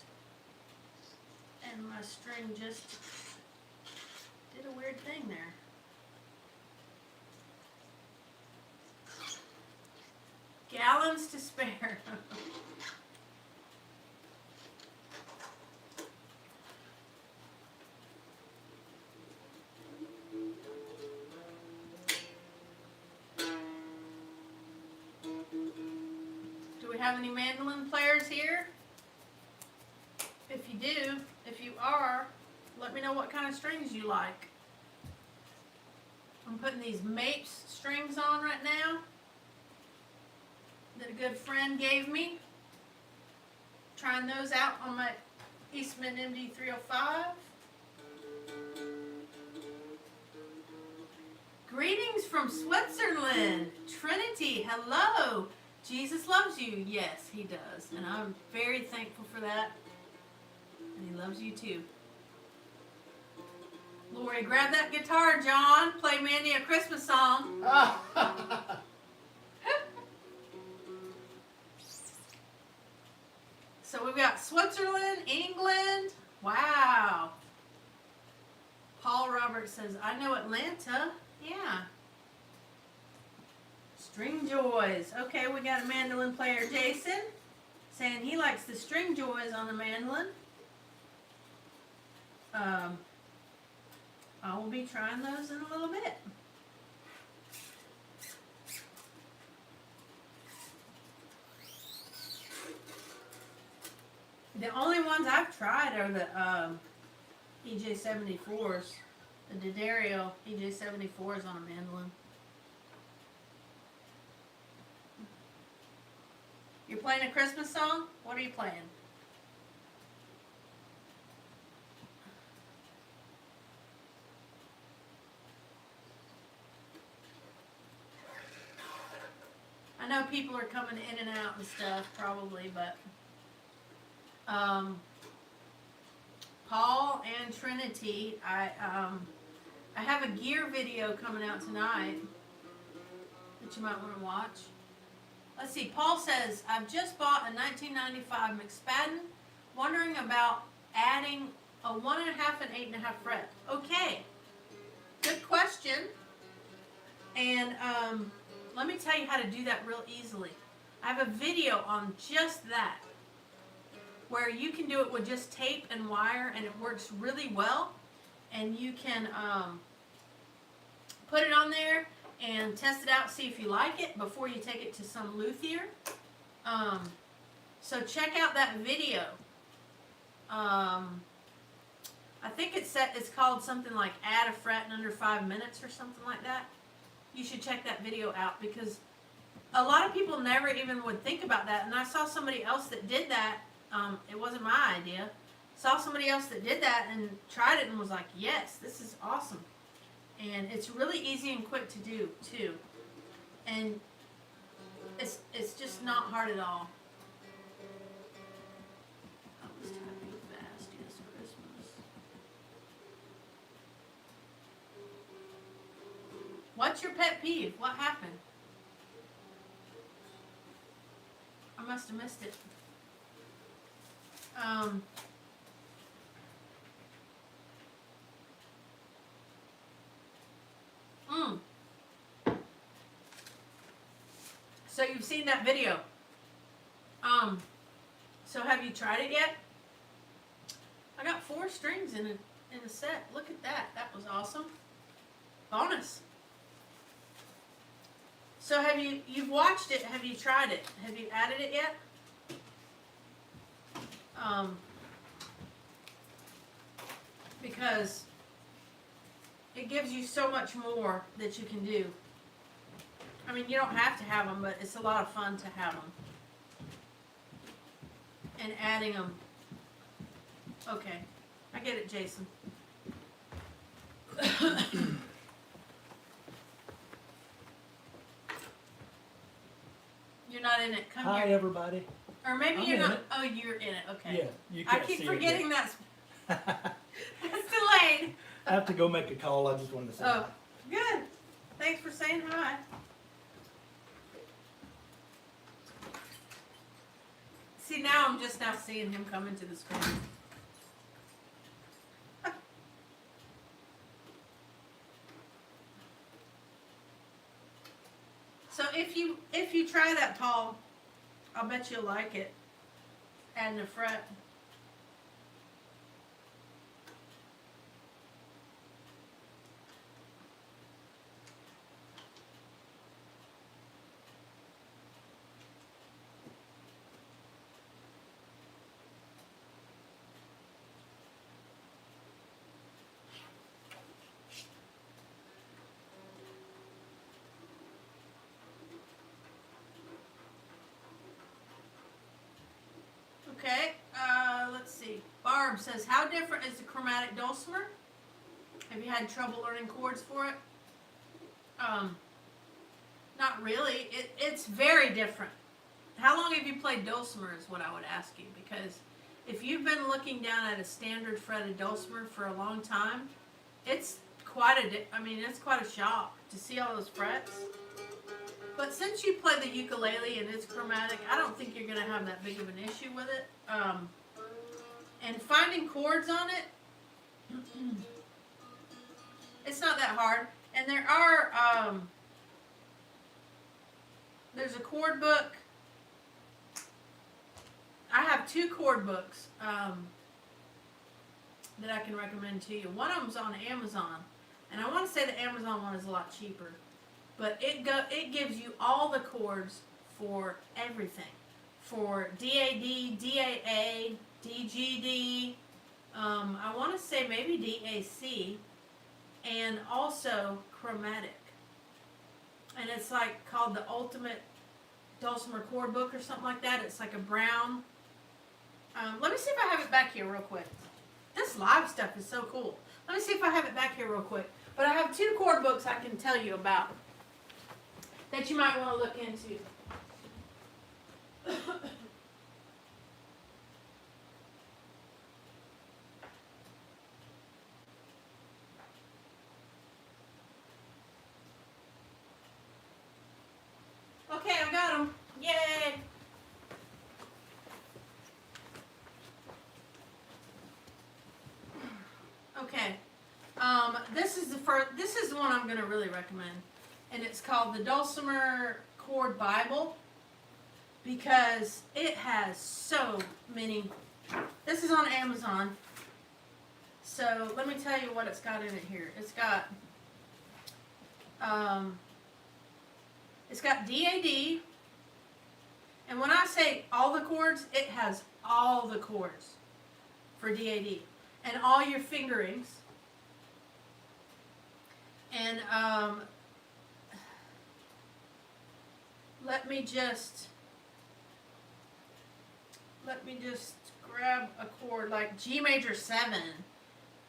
And my string just did a weird thing there. Gallons to spare. Do we have any mandolin players here? If you do, if you are, let me know what kind of strings you like. I'm putting these Mapes strings on right now that a good friend gave me. Trying those out on my Eastman MD 305. Greetings from Switzerland. Trinity, hello. Jesus loves you. Yes, he does. And I'm very thankful for that. And he loves you too. Lori, grab that guitar, John. Play Mandy a Christmas song. So we've got Switzerland, England. Wow. Paul Roberts says, I know Atlanta. Yeah. String Joys. Okay, we got a mandolin player, Jason, saying he likes the String Joys on the mandolin. I will be trying those in a little bit. The only ones I've tried are the EJ74s, the D'Addario EJ74s on a mandolin. You're playing a Christmas song? What are you playing? I know people are coming in and out and stuff, probably, but Paul and Trinity, I have a gear video coming out tonight that you might want to watch. Let's see, Paul says, I've just bought a 1995 McSpadden, wondering about adding a 1.5 and 8.5 fret. Okay, good question. And let me tell you how to do that real easily. I have a video on just that, where you can do it with just tape and wire, and it works really well. And you can put it on there and test it out, see if you like it before you take it to some luthier. So check out that video. I think it's called something like Add a Fret in Under 5 Minutes or something like that. You should check that video out, because a lot of people never even would think about that. And I saw somebody else that did that. It wasn't my idea. Saw somebody else that did that and tried it and was like, yes, this is awesome. And it's really easy and quick to do too. And it's just not hard at all. I was typing fast, yes, Christmas. What's your pet peeve? What happened? I must have missed it. So you've seen that video. So have you tried it yet? I got 4 strings in a set. Look at that. That was awesome. Bonus. So you've watched it, have you tried it? Have you added it yet? Because it gives you so much more that you can do. I mean, you don't have to have them, but it's a lot of fun to have them. And adding them. Okay, I get it, Jason. You're not in it. Come Hi, here. everybody. Or maybe I'm you're in not. it. Oh, you're in it. Okay. Yeah, you I can't keep see forgetting it that's yet. delayed. I have to go make a call. I just wanted to say. Oh, good. Thanks for saying hi. See, now I'm just now seeing him come into the screen. So if you try that, Paul, I'll bet you'll like it. Adding a fret. Okay, let's see. Barb says, how different is the chromatic dulcimer? Have you had trouble learning chords for it? Not really. It's very different. How long have you played dulcimer is what I would ask you, because if you've been looking down at a standard fretted dulcimer for a long time, it's quite it's quite a shock to see all those frets. But since you play the ukulele and it's chromatic, I don't think you're going to have that big of an issue with it. And finding chords on it, it's not that hard. And there are, there's a chord book. I have 2 chord books that I can recommend to you. One of them's on Amazon. And I want to say the Amazon one is a lot cheaper. But it gives you all the chords for everything. For DAD, DAA, DGD, I want to say maybe DAC, and also chromatic. And it's like called the Ultimate Dulcimer Chord Book or something like that. It's like a brown. Let me see if I have it back here real quick. This live stuff is so cool. Let me see if I have it back here real quick. But I have 2 chord books I can tell you about that you might want to look into. Okay, I got them. Yay! Okay. This is the first. This is the one I'm going to really recommend. And it's called the Dulcimer Chord Bible, because it has so many. This is on Amazon. So let me tell you what it's got in it here. It's got DAD, and when I say all the chords, it has all the chords for DAD and all your fingerings. And let me just grab a chord like G major 7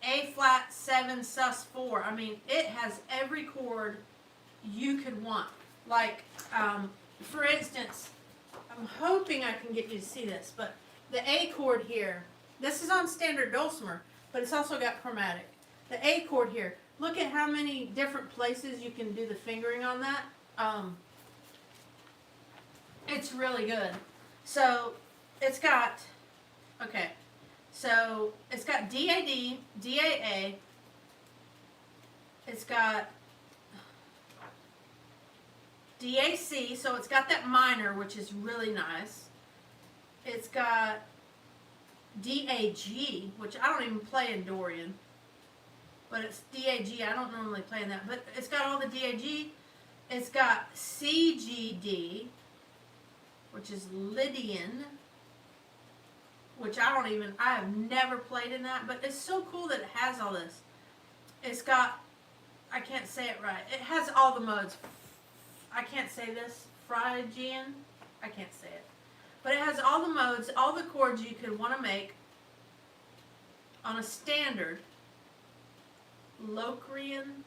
A flat 7 sus 4. I mean, it has every chord you could want. Like, for instance, I'm hoping I can get you to see this, but the A chord here, this is on standard Dulcimer, but it's also got chromatic. The A chord here, look at how many different places you can do the fingering on that. It's really good. So, it's got, okay, so it's got DAD, DAA, it's got DAC, so it's got that minor, which is really nice. It's got DAG, which I don't even play in Dorian, but it's DAG. I don't normally play in that, but it's got all the DAG. It's got CGD, which is Lydian, which I have never played in that, but it's so cool that it has all this. It's got, I can't say it right, it has all the modes. I can't say this, Phrygian, I can't say it. But it has all the modes, all the chords you could want to make on a standard Locrian.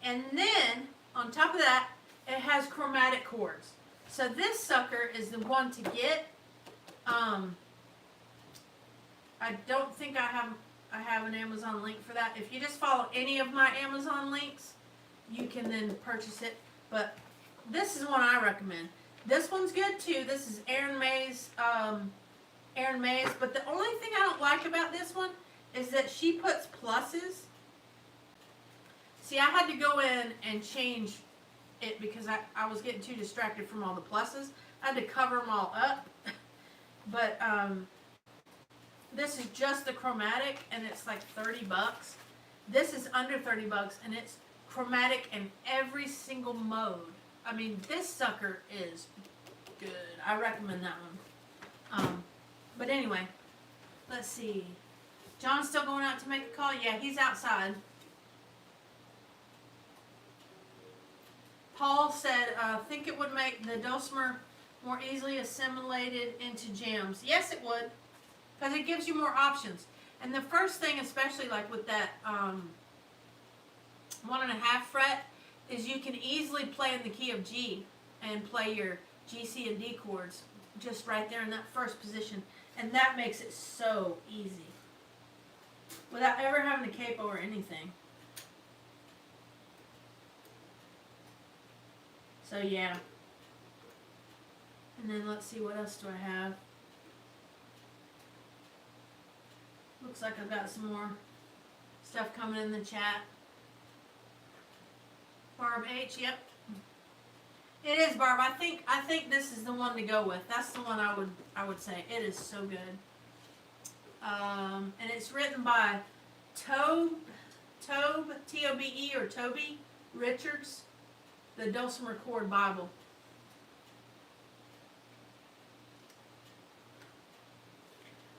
And then, on top of that, it has chromatic chords. So this sucker is the one to get. I don't think I have an Amazon link for that. If you just follow any of my Amazon links, you can then purchase it. But this is one I recommend. This one's good too. This is Aaron May's. But the only thing I don't like about this one is that she puts pluses. See, I had to go in and change it because I was getting too distracted from all the pluses. I had to cover them all up. But this is just the chromatic and it's like $30. This is under $30 and it's chromatic in every single mode. I mean, this sucker is good. I recommend that one. But anyway, let's see. John's still going out to make a call? Yeah, he's outside. Paul said, think it would make the Dulcimer more easily assimilated into jams. Yes, it would. Because it gives you more options. And the first thing, especially like with that 1.5 fret, is you can easily play in the key of G and play your G, C, and D chords just right there in that first position. And that makes it so easy. Without ever having to capo or anything. So yeah. And then let's see, what else do I have? Looks like I've got some more stuff coming in the chat. Barb H, yep. It is, Barb. I think this is the one to go with. That's the one I would say. It is so good. And it's written by Tobe, T-O-B-E, or Toby Richards, the Dulcimer Chord Bible.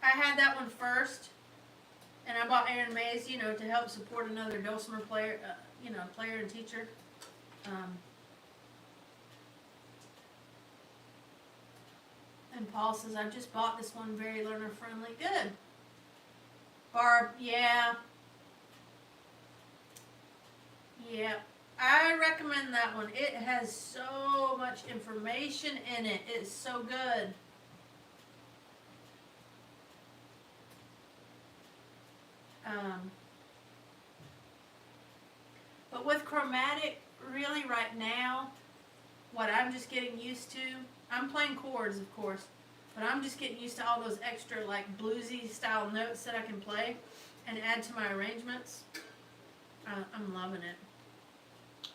I had that one first, and I bought Aaron May's, to help support another Dulcimer player, player and teacher. And Paul says, I've just bought this one, very learner friendly. Good. Barb, yeah. Yeah. I recommend that one. It has so much information in it. It's so good. But with chromatic, really right now, what I'm just getting used to, I'm playing chords, of course, but I'm just getting used to all those extra, like, bluesy style notes that I can play and add to my arrangements. I'm loving it.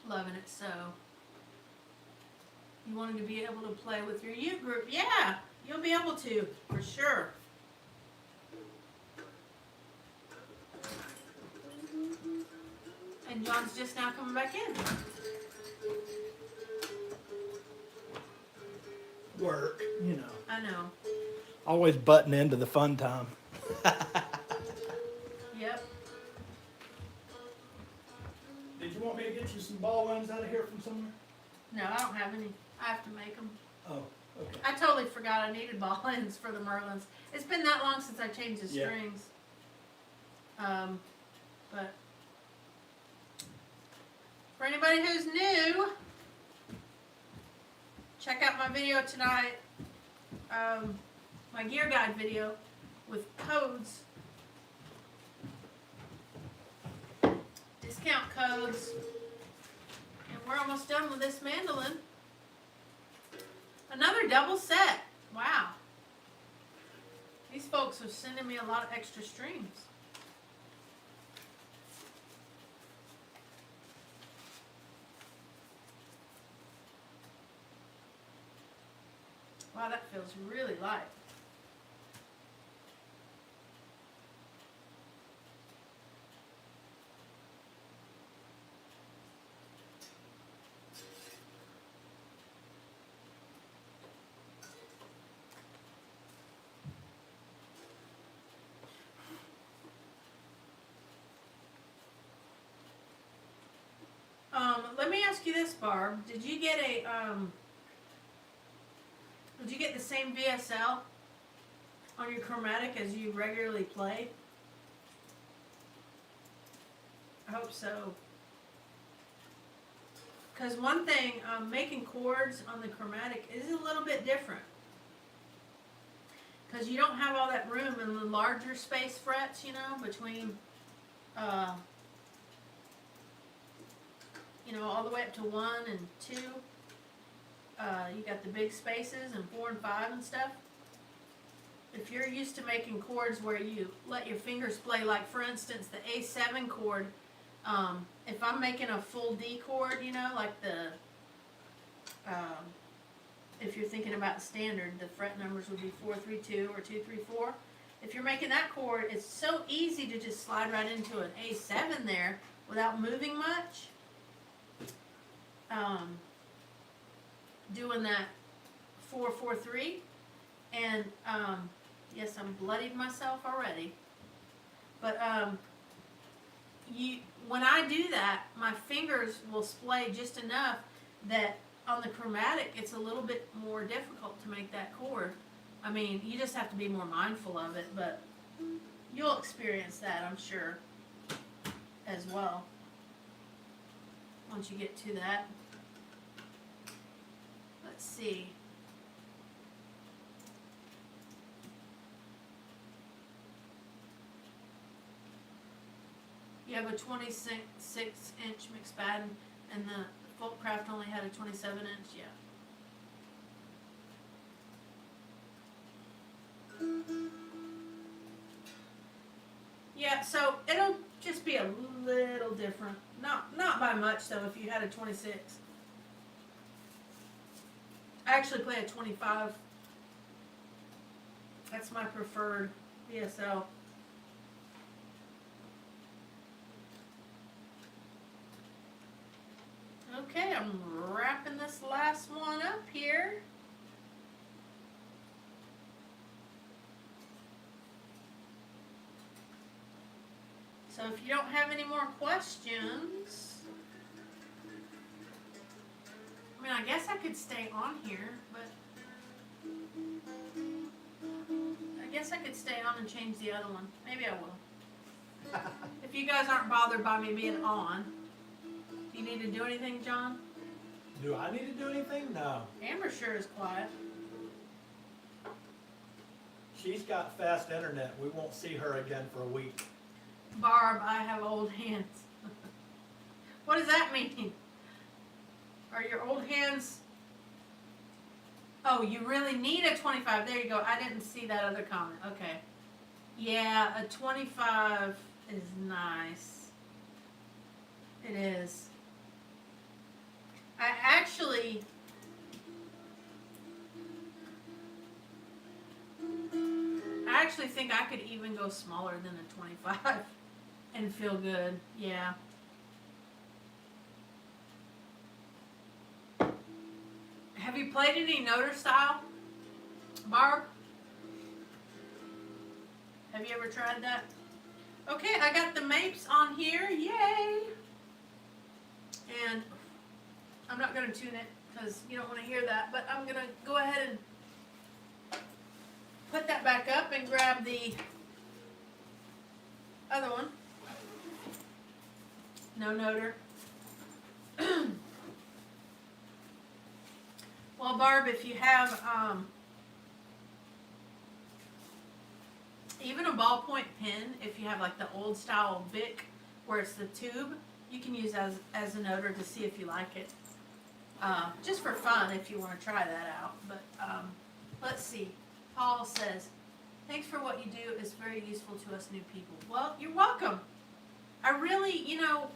Loving it. So, you wanted to be able to play with your youth group? Yeah, you'll be able to, for sure. And John's just now coming back in. Work, I know. Always butting into the fun time. Yep. Did you want me to get you some ball lines out of here from somewhere? No, I don't have any. I have to make them. Oh, okay. I totally forgot I needed ball ends for the Merlins. It's It's been that long since I changed the Yeah. strings. But for anybody who's new, check out my video tonight. My gear guide video with codes, discount codes, and we're almost done with this mandolin. Another double set. Wow. These folks are sending me a lot of extra strings. Wow, that feels really light. Let me ask you this, Barb. Did you get the same VSL on your chromatic as you regularly play? I hope so. Because one thing, making chords on the chromatic is a little bit different. Because you don't have all that room in the larger space frets, you know, between, you know, all the way up to 1 and 2. You got the big spaces and 4 and 5 and stuff. If you're used to making chords where you let your fingers play, like for instance the A7 chord, if I'm making a full D chord, you know, like the, if you're thinking about standard, the fret numbers would be 4, 3, 2 or 2, 3, 4. If you're making that chord, it's so easy to just slide right into an A7 there without moving much. Doing that 4, 4, 3, and yes, I'm bloodied myself already. But when I do that, my fingers will splay just enough that on the chromatic it's a little bit more difficult to make that chord. I mean, you just have to be more mindful of it, but you'll experience that, I'm sure, as well, once you get to that. Let's see. You have a 26-inch mixed pad, and the Folkcraft only had a 27-inch, yeah. Yeah, so it'll just be a little different. Not by much though if you had a 26. I actually play a 25. That's my preferred VSL. Okay, I'm wrapping this last one up here. So if you don't have any more questions, I mean, I guess I could stay on here, but I guess I could stay on and change the other one. Maybe I will. If you guys aren't bothered by me being on. Do you need to do anything, John? Do I need to do anything? No. Amber sure is quiet. She's got fast internet. We won't see her again for a week. Barb, I have old hands. What does that mean? Are your old hands... Oh, you really need a 25. There you go. I didn't see that other comment. Okay. Yeah, a 25 is nice. It is. I actually think I could even go smaller than a 25 and feel good. Yeah. Have you played any noter style, Barb? Have you ever tried that? Okay, I got the mapes on here. Yay! And I'm not going to tune it because you don't want to hear that, but I'm going to go ahead and put that back up and grab the other one. No noter. Well, Barb, if you have even a ballpoint pen, if you have like the old style Bic where it's the tube, you can use as a noter to see if you like it. Just for fun if you want to try that out. But let's see. Paul says, thanks for what you do. It's very useful to us new people. Well, you're welcome. I really, you know,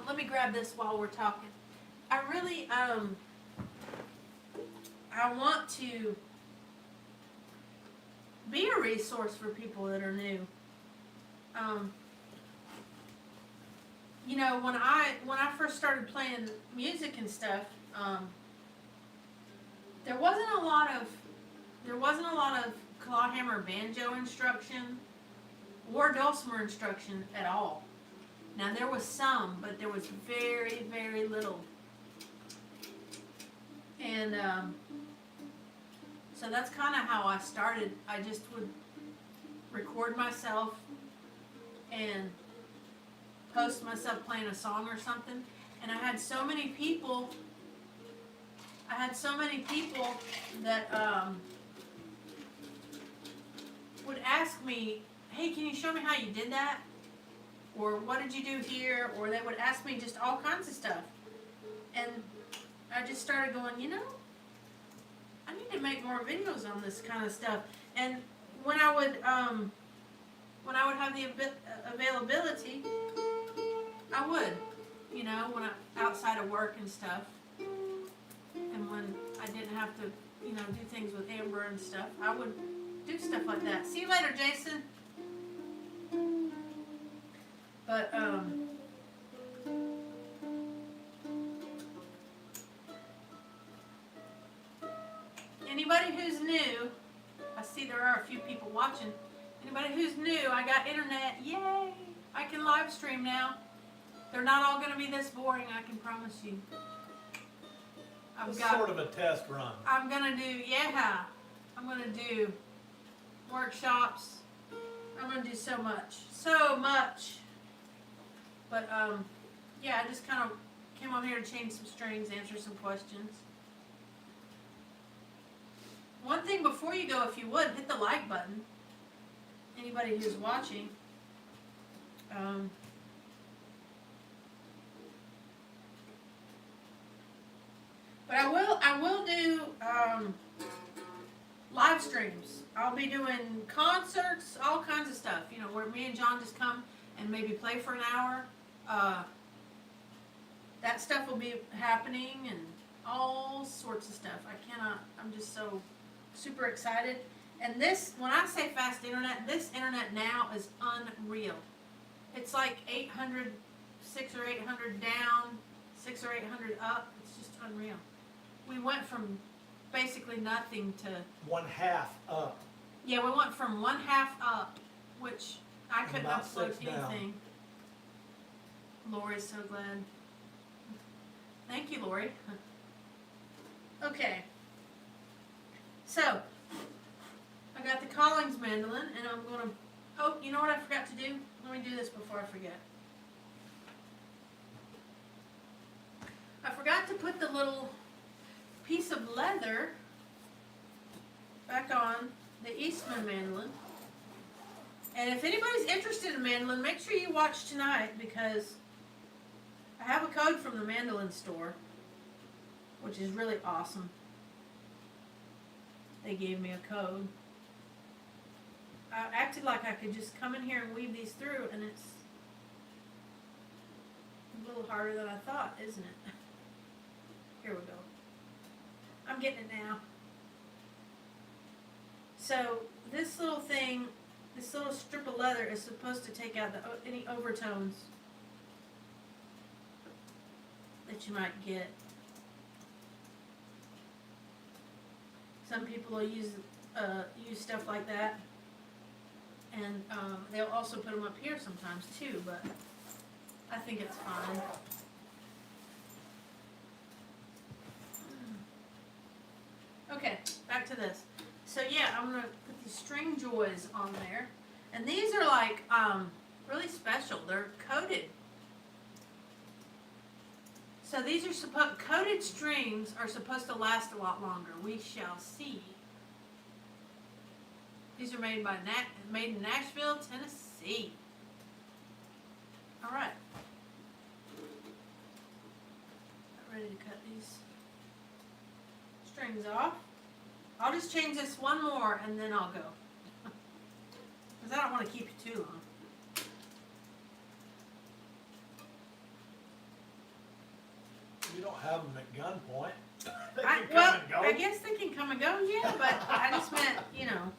let me grab this while we're talking. I really, I want to be a resource for people that are new. You know, when I first started playing music and stuff, there wasn't a lot of clawhammer banjo instruction or dulcimer instruction at all. Now there was some, but there was very, very little. And so that's kind of how I started. I just would record myself and post myself playing a song or something. And I had so many people that would ask me, hey, can you show me how you did that? Or what did you do here? Or they would ask me just all kinds of stuff. And I just started going, you know, I need to make more videos on this kind of stuff. And when I would have the availability, I would, you know, when I outside of work and stuff. And when I didn't have to, you know, do things with Amber and stuff, I would do stuff like that. See you later, Jason. But anybody who's new, I see there are a few people watching. Anybody who's new, I got internet. Yay! I can live stream now. They're not all going to be this boring, I can promise you. It's sort of a test run. I'm going to do, I'm going to do workshops. I'm going to do so much. But, yeah, I just kind of came on here to change some strings, answer some questions. One thing before you go, if you would, hit the like button. Anybody who's watching. But I will do live streams. I'll be doing concerts, all kinds of stuff. You know, where me and John just come and maybe play for an hour. That stuff will be happening and all sorts of stuff. I'm just so super excited. And this, when I say fast internet, this internet now is unreal. It's like 800, 600 or 800 down, 600 or 800 up. It's just unreal. We went from basically nothing to 1/2 up. Yeah, we went from 1/2 up, which I couldn't About upload 6 anything. Lori's so glad. Thank you, Lori. Okay. So, I got the Collings mandolin, and I'm going to... Oh, you know what I forgot to do? Let me do this before I forget. I forgot to put the little piece of leather back on the Eastman mandolin. And if anybody's interested in mandolin, make sure you watch tonight, because I have a code from the mandolin store, which is really awesome. They gave me a code. I acted like I could just come in here and weave these through, and it's a little harder than I thought, isn't it? Here we go. I'm getting it now. So this little thing, this little strip of leather is supposed to take out any overtones that you might get. Some people will use stuff like that, and they'll also put them up here sometimes too, but I think it's fine. Okay, back to this. So yeah, I'm gonna put these string joys on there. And these are like, really special. They're coated. So these are coated strings are supposed to last a lot longer. We shall see. These are made in Nashville, Tennessee. All right. Ready to cut these strings off. I'll just change this one more and then I'll go. Because I don't want to keep you too long. You don't have them at gunpoint. They can come Well, and go. I guess they can come and go, yeah, but I just meant, you know,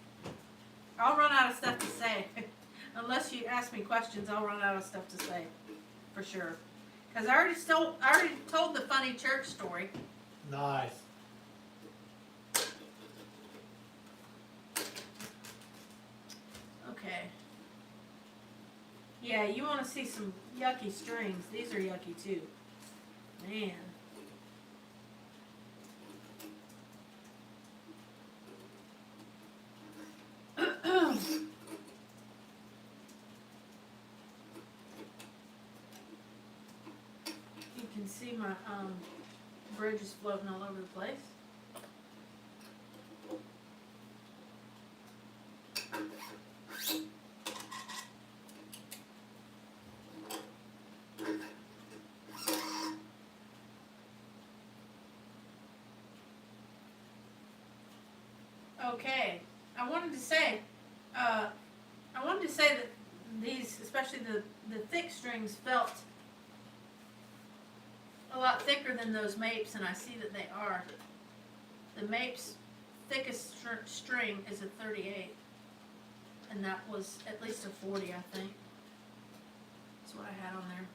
I'll run out of stuff to say. Unless you ask me questions, I'll run out of stuff to say, for sure. Because I already told the funny church story. Nice. Okay. Yeah, you want to see some yucky strings. These are yucky too. Man. You can see my bridge is floating all over the place. Okay, I wanted to say that these, especially the thick strings, felt a lot thicker than those mapes, and I see that they are. The mape's thickest string is a 38, and that was at least a 40, I think. That's what I had on there.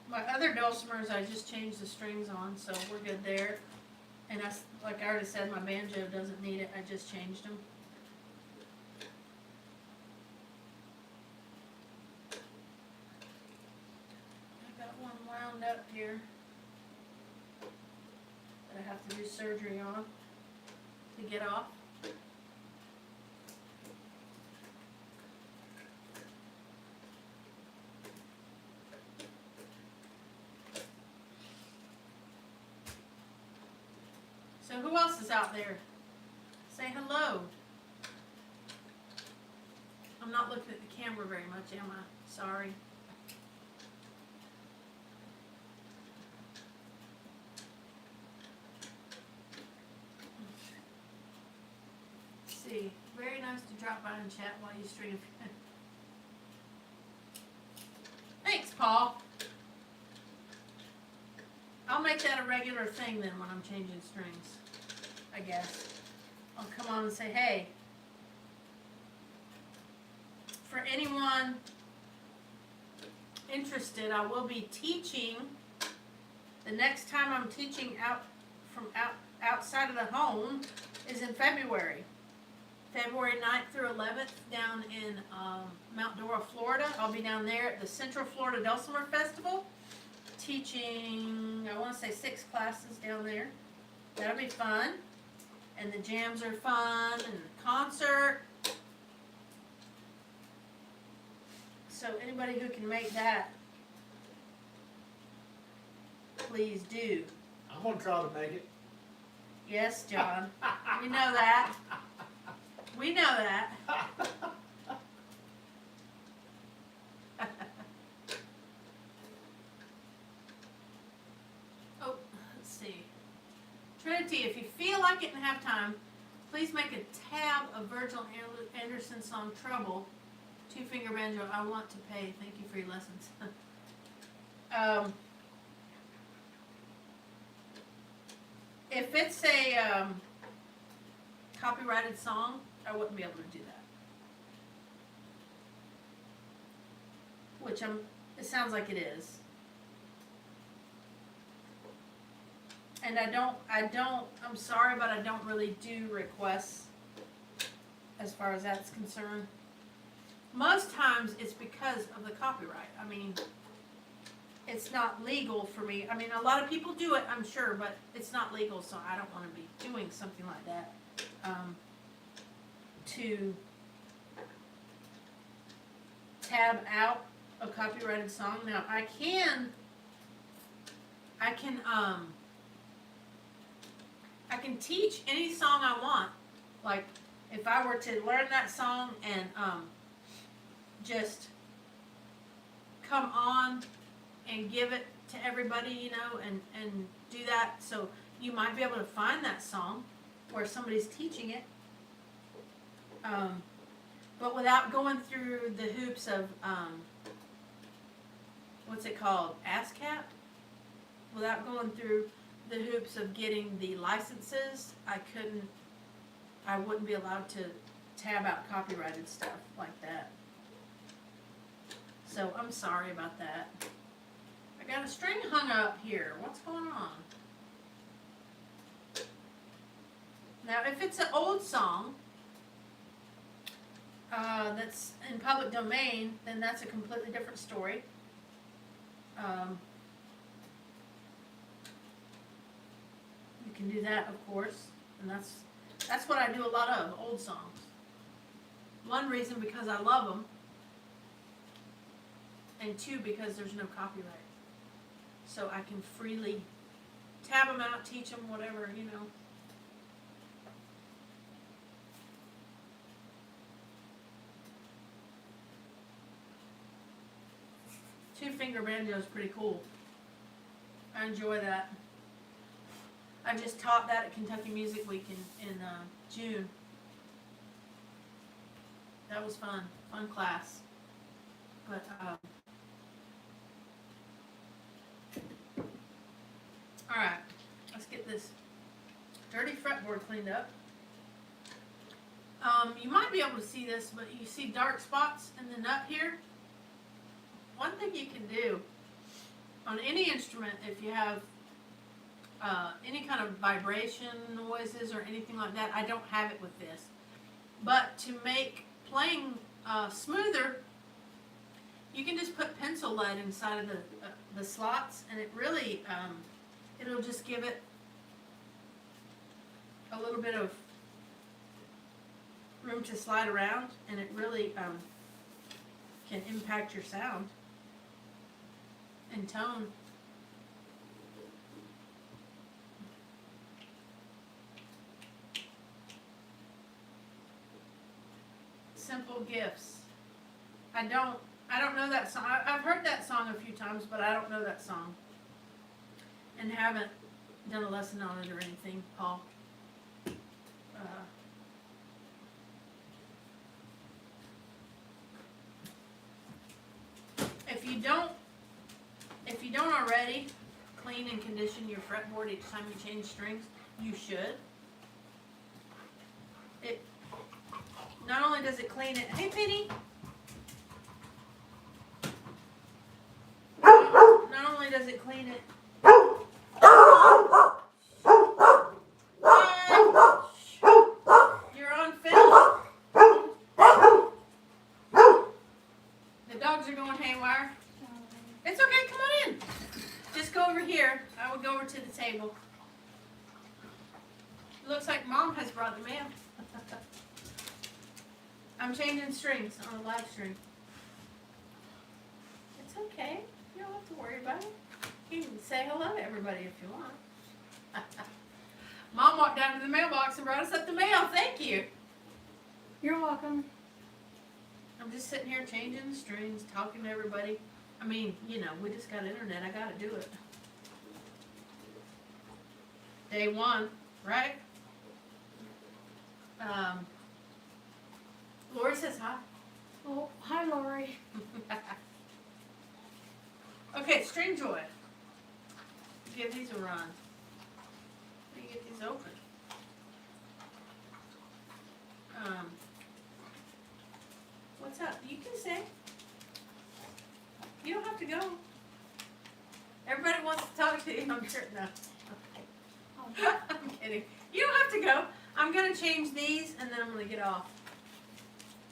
My other Dulcimers, I just changed the strings on, so we're good there. And like I already said, my banjo doesn't need it. I just changed them. I got one wound up here that I have to do surgery on to get off. So who else is out there? Say hello. I'm not looking at the camera very much, am I? Sorry. Let's see. Very nice to drop by and chat while you stream. Thanks, Paul. I'll make that a regular thing then when I'm changing strings, I guess. I'll come on and say, hey, for anyone interested, I will be teaching. The next time I'm teaching outside of the home is in February. February 9th through 11th down in Mount Dora, Florida. I'll be down there at the Central Florida Dulcimer Festival, teaching, I want to say 6 classes down there. That'll be fun. And the jams are fun, and the concert. So anybody who can make that, please do. I'm gonna try to make it. Yes, John. We know that. We know that. Oh, let's see. Trinity, if you feel like it and have time, please make a tab of Virgil Anderson's song Trouble, 2-finger banjo. I want to pay. Thank you for your lessons. If it's a copyrighted song, I wouldn't be able to do that. Which it sounds like it is. And I'm sorry, but I don't really do requests as far as that's concerned. Most times it's because of the copyright. I mean, it's not legal for me. I mean, a lot of people do it, I'm sure, but it's not legal, so I don't want to be doing something like that. To tab out a copyrighted song. Now I can teach any song I want. Like if I were to learn that song and just come on and give it to everybody, you know, and do that. So you might be able to find that song where somebody's teaching it. But without going through the hoops of, what's it called, ASCAP? Without going through the hoops of getting the licenses, I wouldn't be allowed to tab out copyrighted stuff like that. So I'm sorry about that. I got a string hung up here. What's going on? Now, if it's an old song that's in public domain, then that's a completely different story. You can do that, of course, and that's what I do a lot of, old songs. One reason, because I love them, and two, because there's no copyright. So I can freely tab them out, teach them, whatever, you know. Two-finger banjo is pretty cool. I enjoy that. I just taught that at Kentucky Music Week in June. That was fun class. But all right, let's get this dirty fretboard cleaned up. You might be able to see this, but you see dark spots in the nut here. One thing you can do on any instrument, if you have any kind of vibration noises or anything like that, I don't have it with this. But to make playing smoother, you can just put pencil lead inside of the slots, and it really, it'll just give it a little bit of room to slide around, and it really can impact your sound and tone. Simple Gifts. I don't know that song. I've heard that song a few times, but I don't know that song. And haven't done a lesson on it or anything, Paul. If you don't already clean and condition your fretboard each time you change strings, you should. It not only does it clean it. Hey, Penny. Not only does it clean it. You're on film. The dogs are going haywire. It's okay, come on in. Just go over here. I will go over to the table. Looks like Mom has brought the mail. I'm changing strings on a live stream. It's okay. You don't have to worry about it. You can say hello to everybody if you want. Mom walked down to the mailbox and brought us up the mail. Thank you. You're welcome. I'm just sitting here changing the strings, talking to everybody. I mean, you know, we just got internet. I gotta do it. Day one, right? Lori says hi. Oh, hi, Lori. Okay, String Joy. Give these a run. Let me get these open. What's up? You can say. You don't have to go. Everybody wants to talk to you. I'm sure. No. I'm kidding. You don't have to go. I'm going to change these and then I'm going to get off.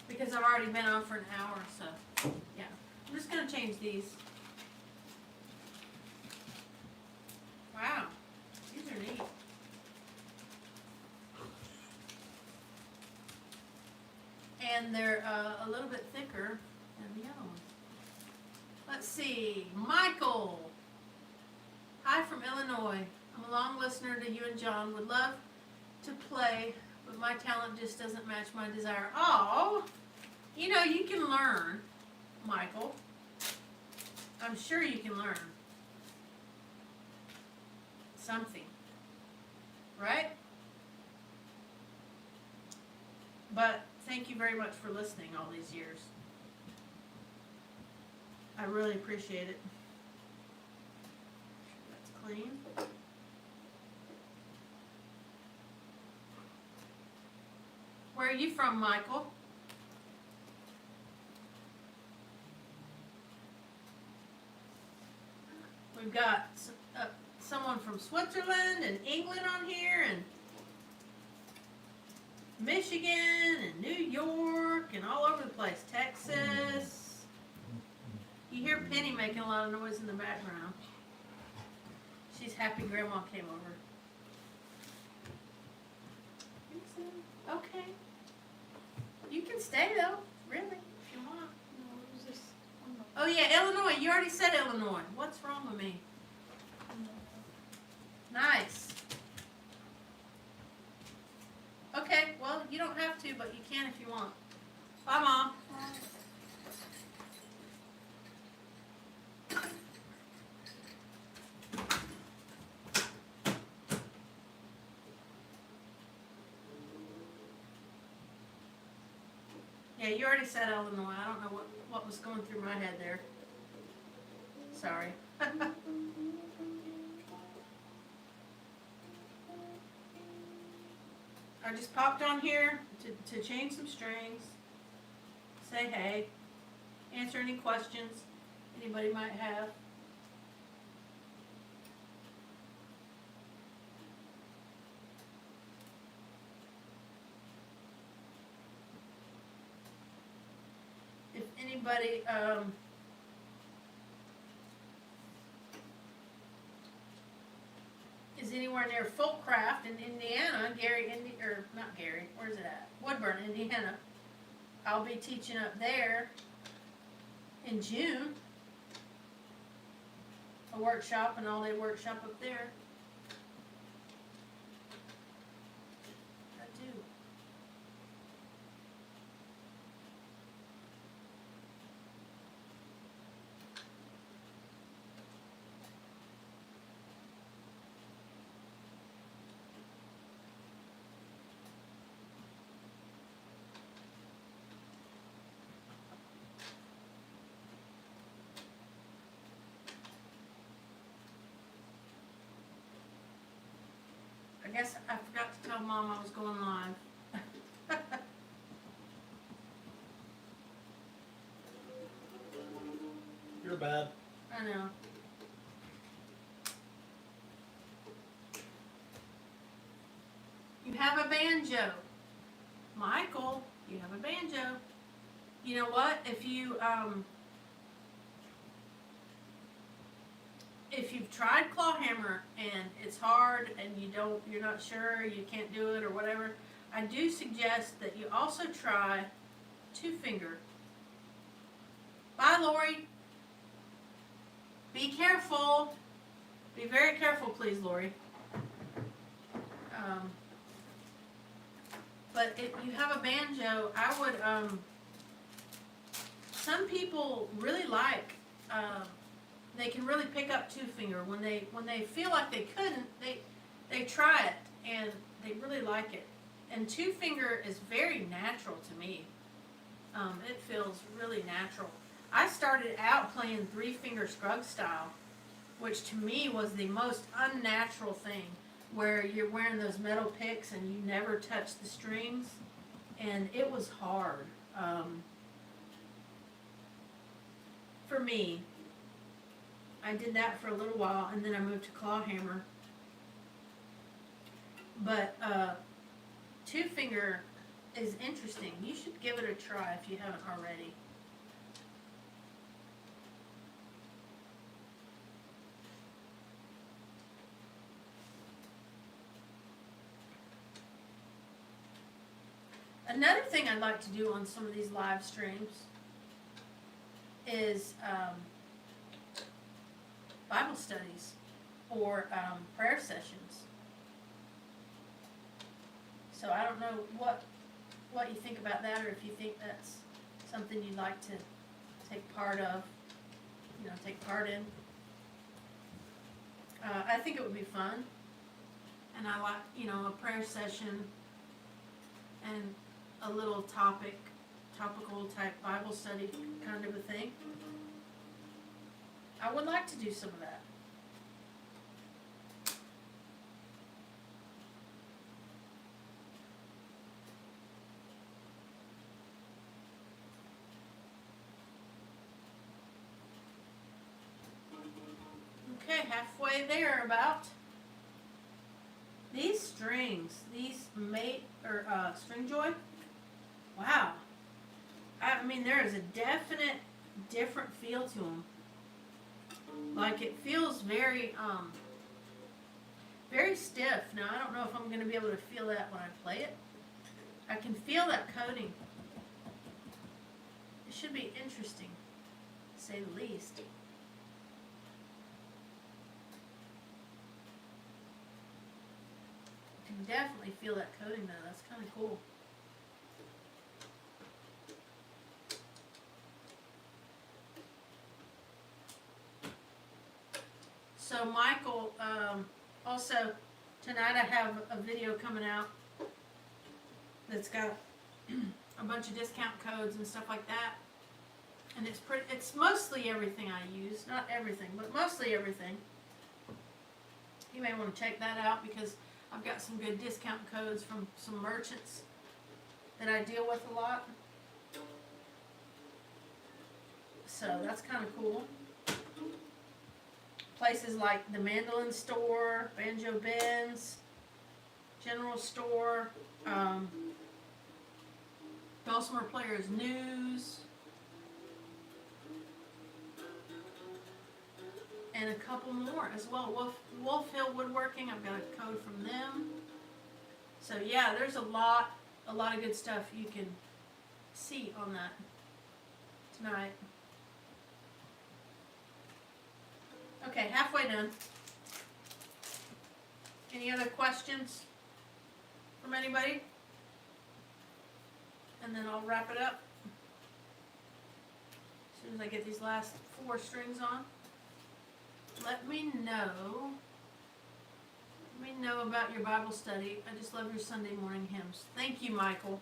because I've already been on for an hour, so yeah. I'm just gonna change these. Wow, these are neat. And they're a little bit thicker than the other ones. Let's see, Michael. Hi from Illinois. I'm a long listener to you and John. Would love to play, but my talent just doesn't match my desire. Oh, you know, you can learn, Michael. I'm sure you can learn something, right? But thank you very much for listening all these years. I really appreciate it. That's clean. Where are you from, Michael? We've got someone from Switzerland and England on here, and Michigan and New York and all over the place. Texas. You hear Penny making a lot of noise in the background. She's happy Grandma came over. Okay. You can stay though, really, if you want. No, it was just on the. Oh yeah, Illinois. You already said Illinois. What's wrong with me? Nice. Okay, well, you don't have to, but you can if you want. Bye, Mom. Yeah, you already said Illinois. I don't know what was going through my head there. Sorry. I just popped on here to change some strings, say hey, answer any questions anybody might have. If anybody is anywhere near Folkcraft in Indiana, not Gary, where's it at? Woodburn, Indiana. I'll be teaching up there in June. A workshop, an all-day workshop up there. I do. I guess I forgot to tell Mom I was going live. You're bad. I know. You have a banjo. Michael, you have a banjo. You know what? If you've tried claw hammer and it's hard and you're not sure, you can't do it or whatever, I do suggest that you also try 2-finger. Bye, Lori. Be careful. Be very careful, please, Lori. But if you have a banjo, I would, some people really like, they can really pick up 2-finger. When they feel like they couldn't, they try it and they really like it. And 2-finger is very natural to me. It feels really natural. I started out playing 3-finger scrug style, which to me was the most unnatural thing, where you're wearing those metal picks and you never touch the strings, and it was hard for me. I did that for a little while, and then I moved to claw hammer. But 2-finger is interesting. You should give it a try if you haven't already. Another thing I'd like to do on some of these live streams is Bible studies or prayer sessions. So I don't know what you think about that, or if you think that's something you'd like to take part of, take part in. I think it would be fun, and I like, a prayer session and a little topical type Bible study kind of a thing. I would like to do some of that. Okay, halfway there about. These strings, these string joy. Wow. I mean, there is a definite different feel to them. Like, it feels very, very stiff. Now, I don't know if I'm going to be able to feel that when I play it. I can feel that coating. It should be interesting, to say the least. I can definitely feel that coating, though. That's kind of cool. So Michael, also tonight I have a video coming out that's got a bunch of discount codes and stuff like that, and it's mostly everything I use, not everything, but mostly everything. You may want to check that out because I've got some good discount codes from some merchants that I deal with a lot, so that's kind of cool. Places like the Mandolin store, Banjo Ben's, General Store, Dulcimer Players News, and a couple more as well. Wolf Hill Woodworking, I've got a code from them. So yeah, there's a lot of good stuff you can see on that tonight. Okay, halfway done. Any other questions from anybody? And then I'll wrap it up as soon as I get these last 4 strings on. Let me know about your Bible study. I just love your Sunday morning hymns. Thank you, Michael.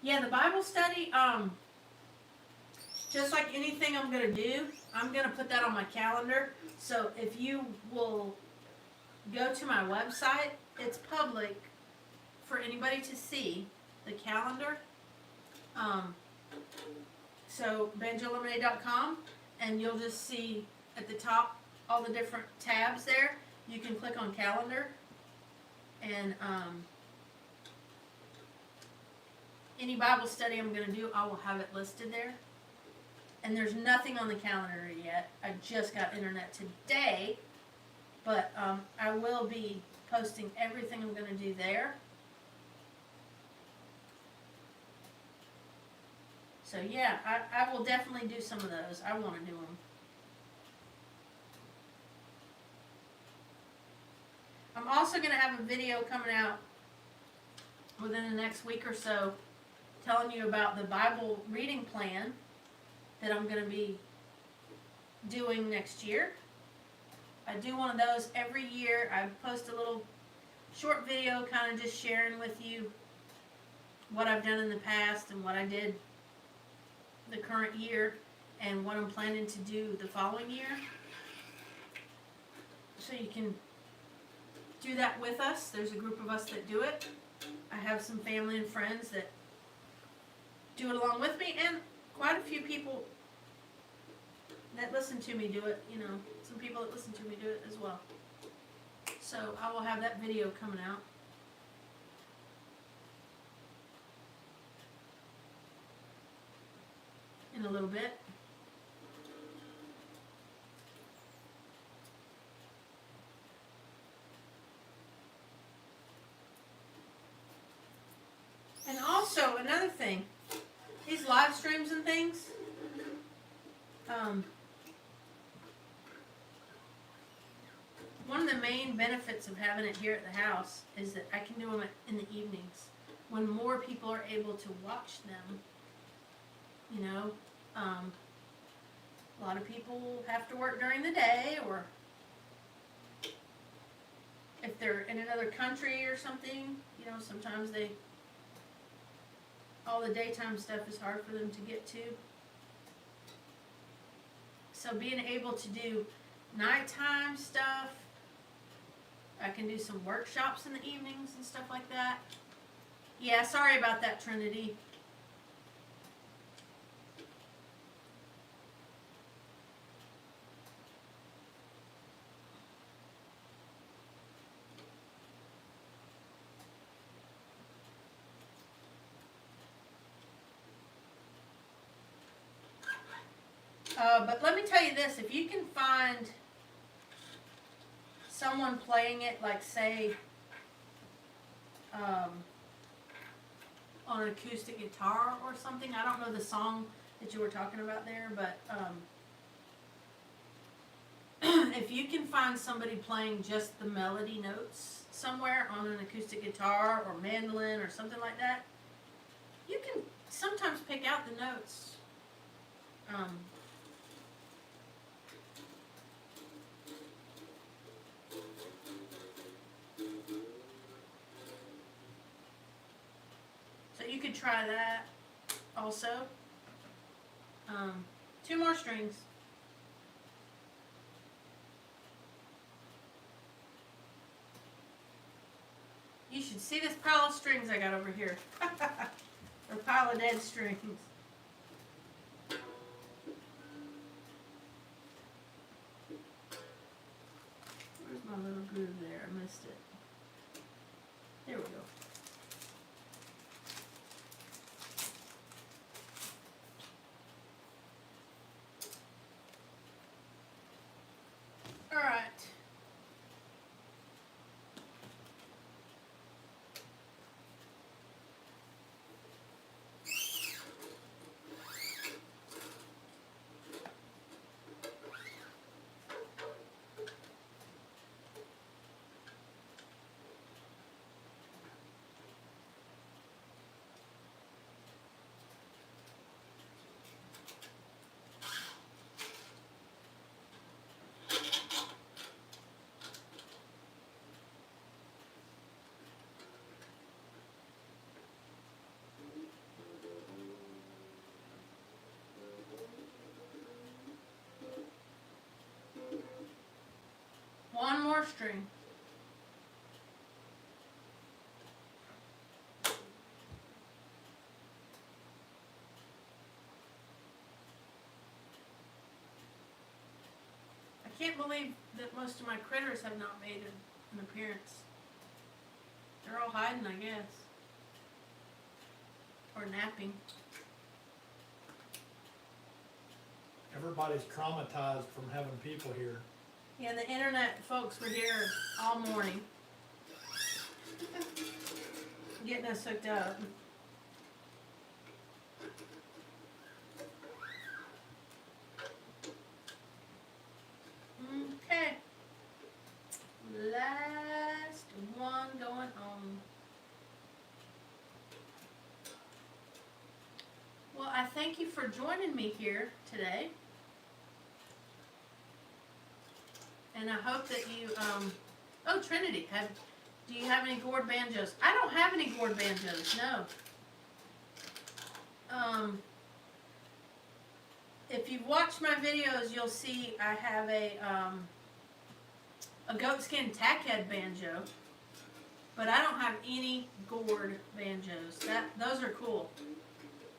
Yeah, the Bible study, just like anything I'm going to do, I'm going to put that on my calendar. So if you will go to my website, it's public for anybody to see, the calendar. So BanjoLemonade.com, and you'll just see at the top all the different tabs there. You can click on calendar, and any Bible study I'm going to do, I will have it listed there. And there's nothing on the calendar yet. I just got internet today, but I will be posting everything I'm going to do there. So yeah, I will definitely do some of those. I want to do them. I'm also going to have a video coming out within the next week or so telling you about the Bible reading plan that I'm going to be doing next year. I do one of those every year. I post a little short video kind of just sharing with you what I've done in the past and what I did the current year and what I'm planning to do the following year. So you can do that with us. There's a group of us that do it. I have some family and friends that do it along with me, and quite a few people that listen to me do it, some people that listen to me do it as well. So I will have that video coming out. In a little bit. And also another thing, these live streams and things, one of the main benefits of having it here at the house is that I can do them in the evenings when more people are able to watch them. You know, a lot of people have to work during the day, or if they're in another country or something, you know, sometimes all the daytime stuff is hard for them to get to. So being able to do nighttime stuff, I can do some workshops in the evenings and stuff like that. Yeah, sorry about that, Trinity. But let me tell you this, if you can find someone playing it, like say, on an acoustic guitar or something, I don't know the song that you were talking about there, but if you can find somebody playing just the melody notes somewhere on an acoustic guitar or mandolin or something like that, you can sometimes pick out the notes. So you could try that also. 2 more strings. You should see this pile of strings I got over here. Or pile of dead strings. Where's my little groove there? I missed it. There we go. All right. One more string. I can't believe that most of my critters have not made an appearance. They're all hiding, I guess. Or napping. Everybody's traumatized from having people here. Yeah, the internet folks were here all morning. Getting us hooked up. Okay. Last one going on. Well, I thank you for joining me here today. And I hope that you, oh, Trinity, do you have any gourd banjos? I don't have any gourd banjos, no. If you've watched my videos, you'll see I have a goatskin tackhead banjo, but I don't have any gourd banjos. Those are cool.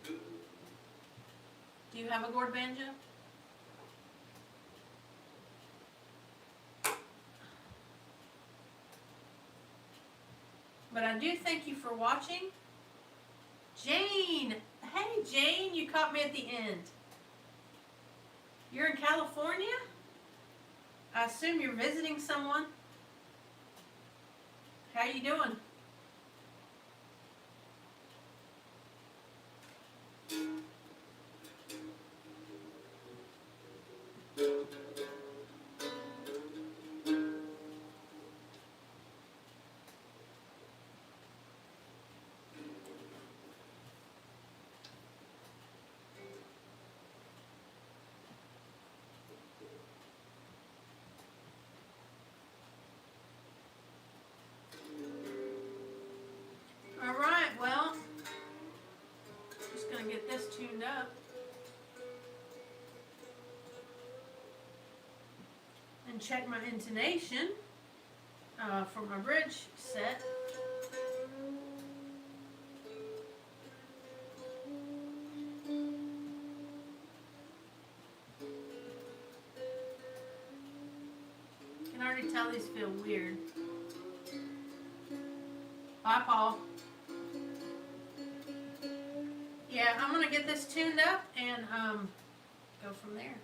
Do you have a gourd banjo? But I do thank you for watching. Jane! Hey Jane, you caught me at the end. You're in California? I assume you're visiting someone. How you doing? Alright, well, just gonna get this tuned up. And check my intonation for my bridge set. I can already tell these feel weird. Bye, Paul. Yeah, I'm gonna get this tuned up and go from there.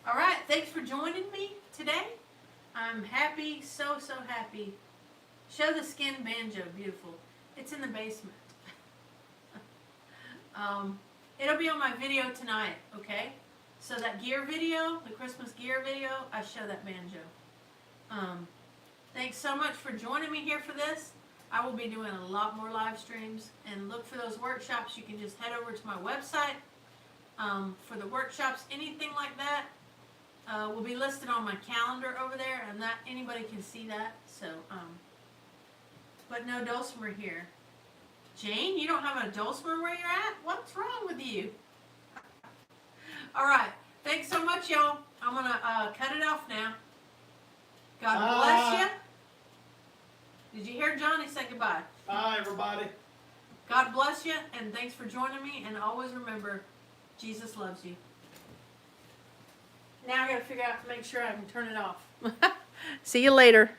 All right, thanks for joining me today. I'm happy, so happy. Show the Skin Banjo, beautiful. It's in the basement. It'll be on my video tonight, okay? So that gear video, the Christmas gear video, I show that banjo. Thanks so much for joining me here for this. I will be doing a lot more live streams, and look for those workshops. You can just head over to my website for the workshops, anything like that. Will be listed on my calendar over there, and that anybody can see that. So, but no Dulcimer here. Jane, you don't have a Dulcimer where you're at? What's wrong with you? All right, thanks so much, y'all. I'm gonna cut it off now. God bless you. Did you hear Johnny say goodbye? Bye, everybody. God bless you, and thanks for joining me. And always remember, Jesus loves you. Now I gotta figure out, make sure I can turn it off. See you later.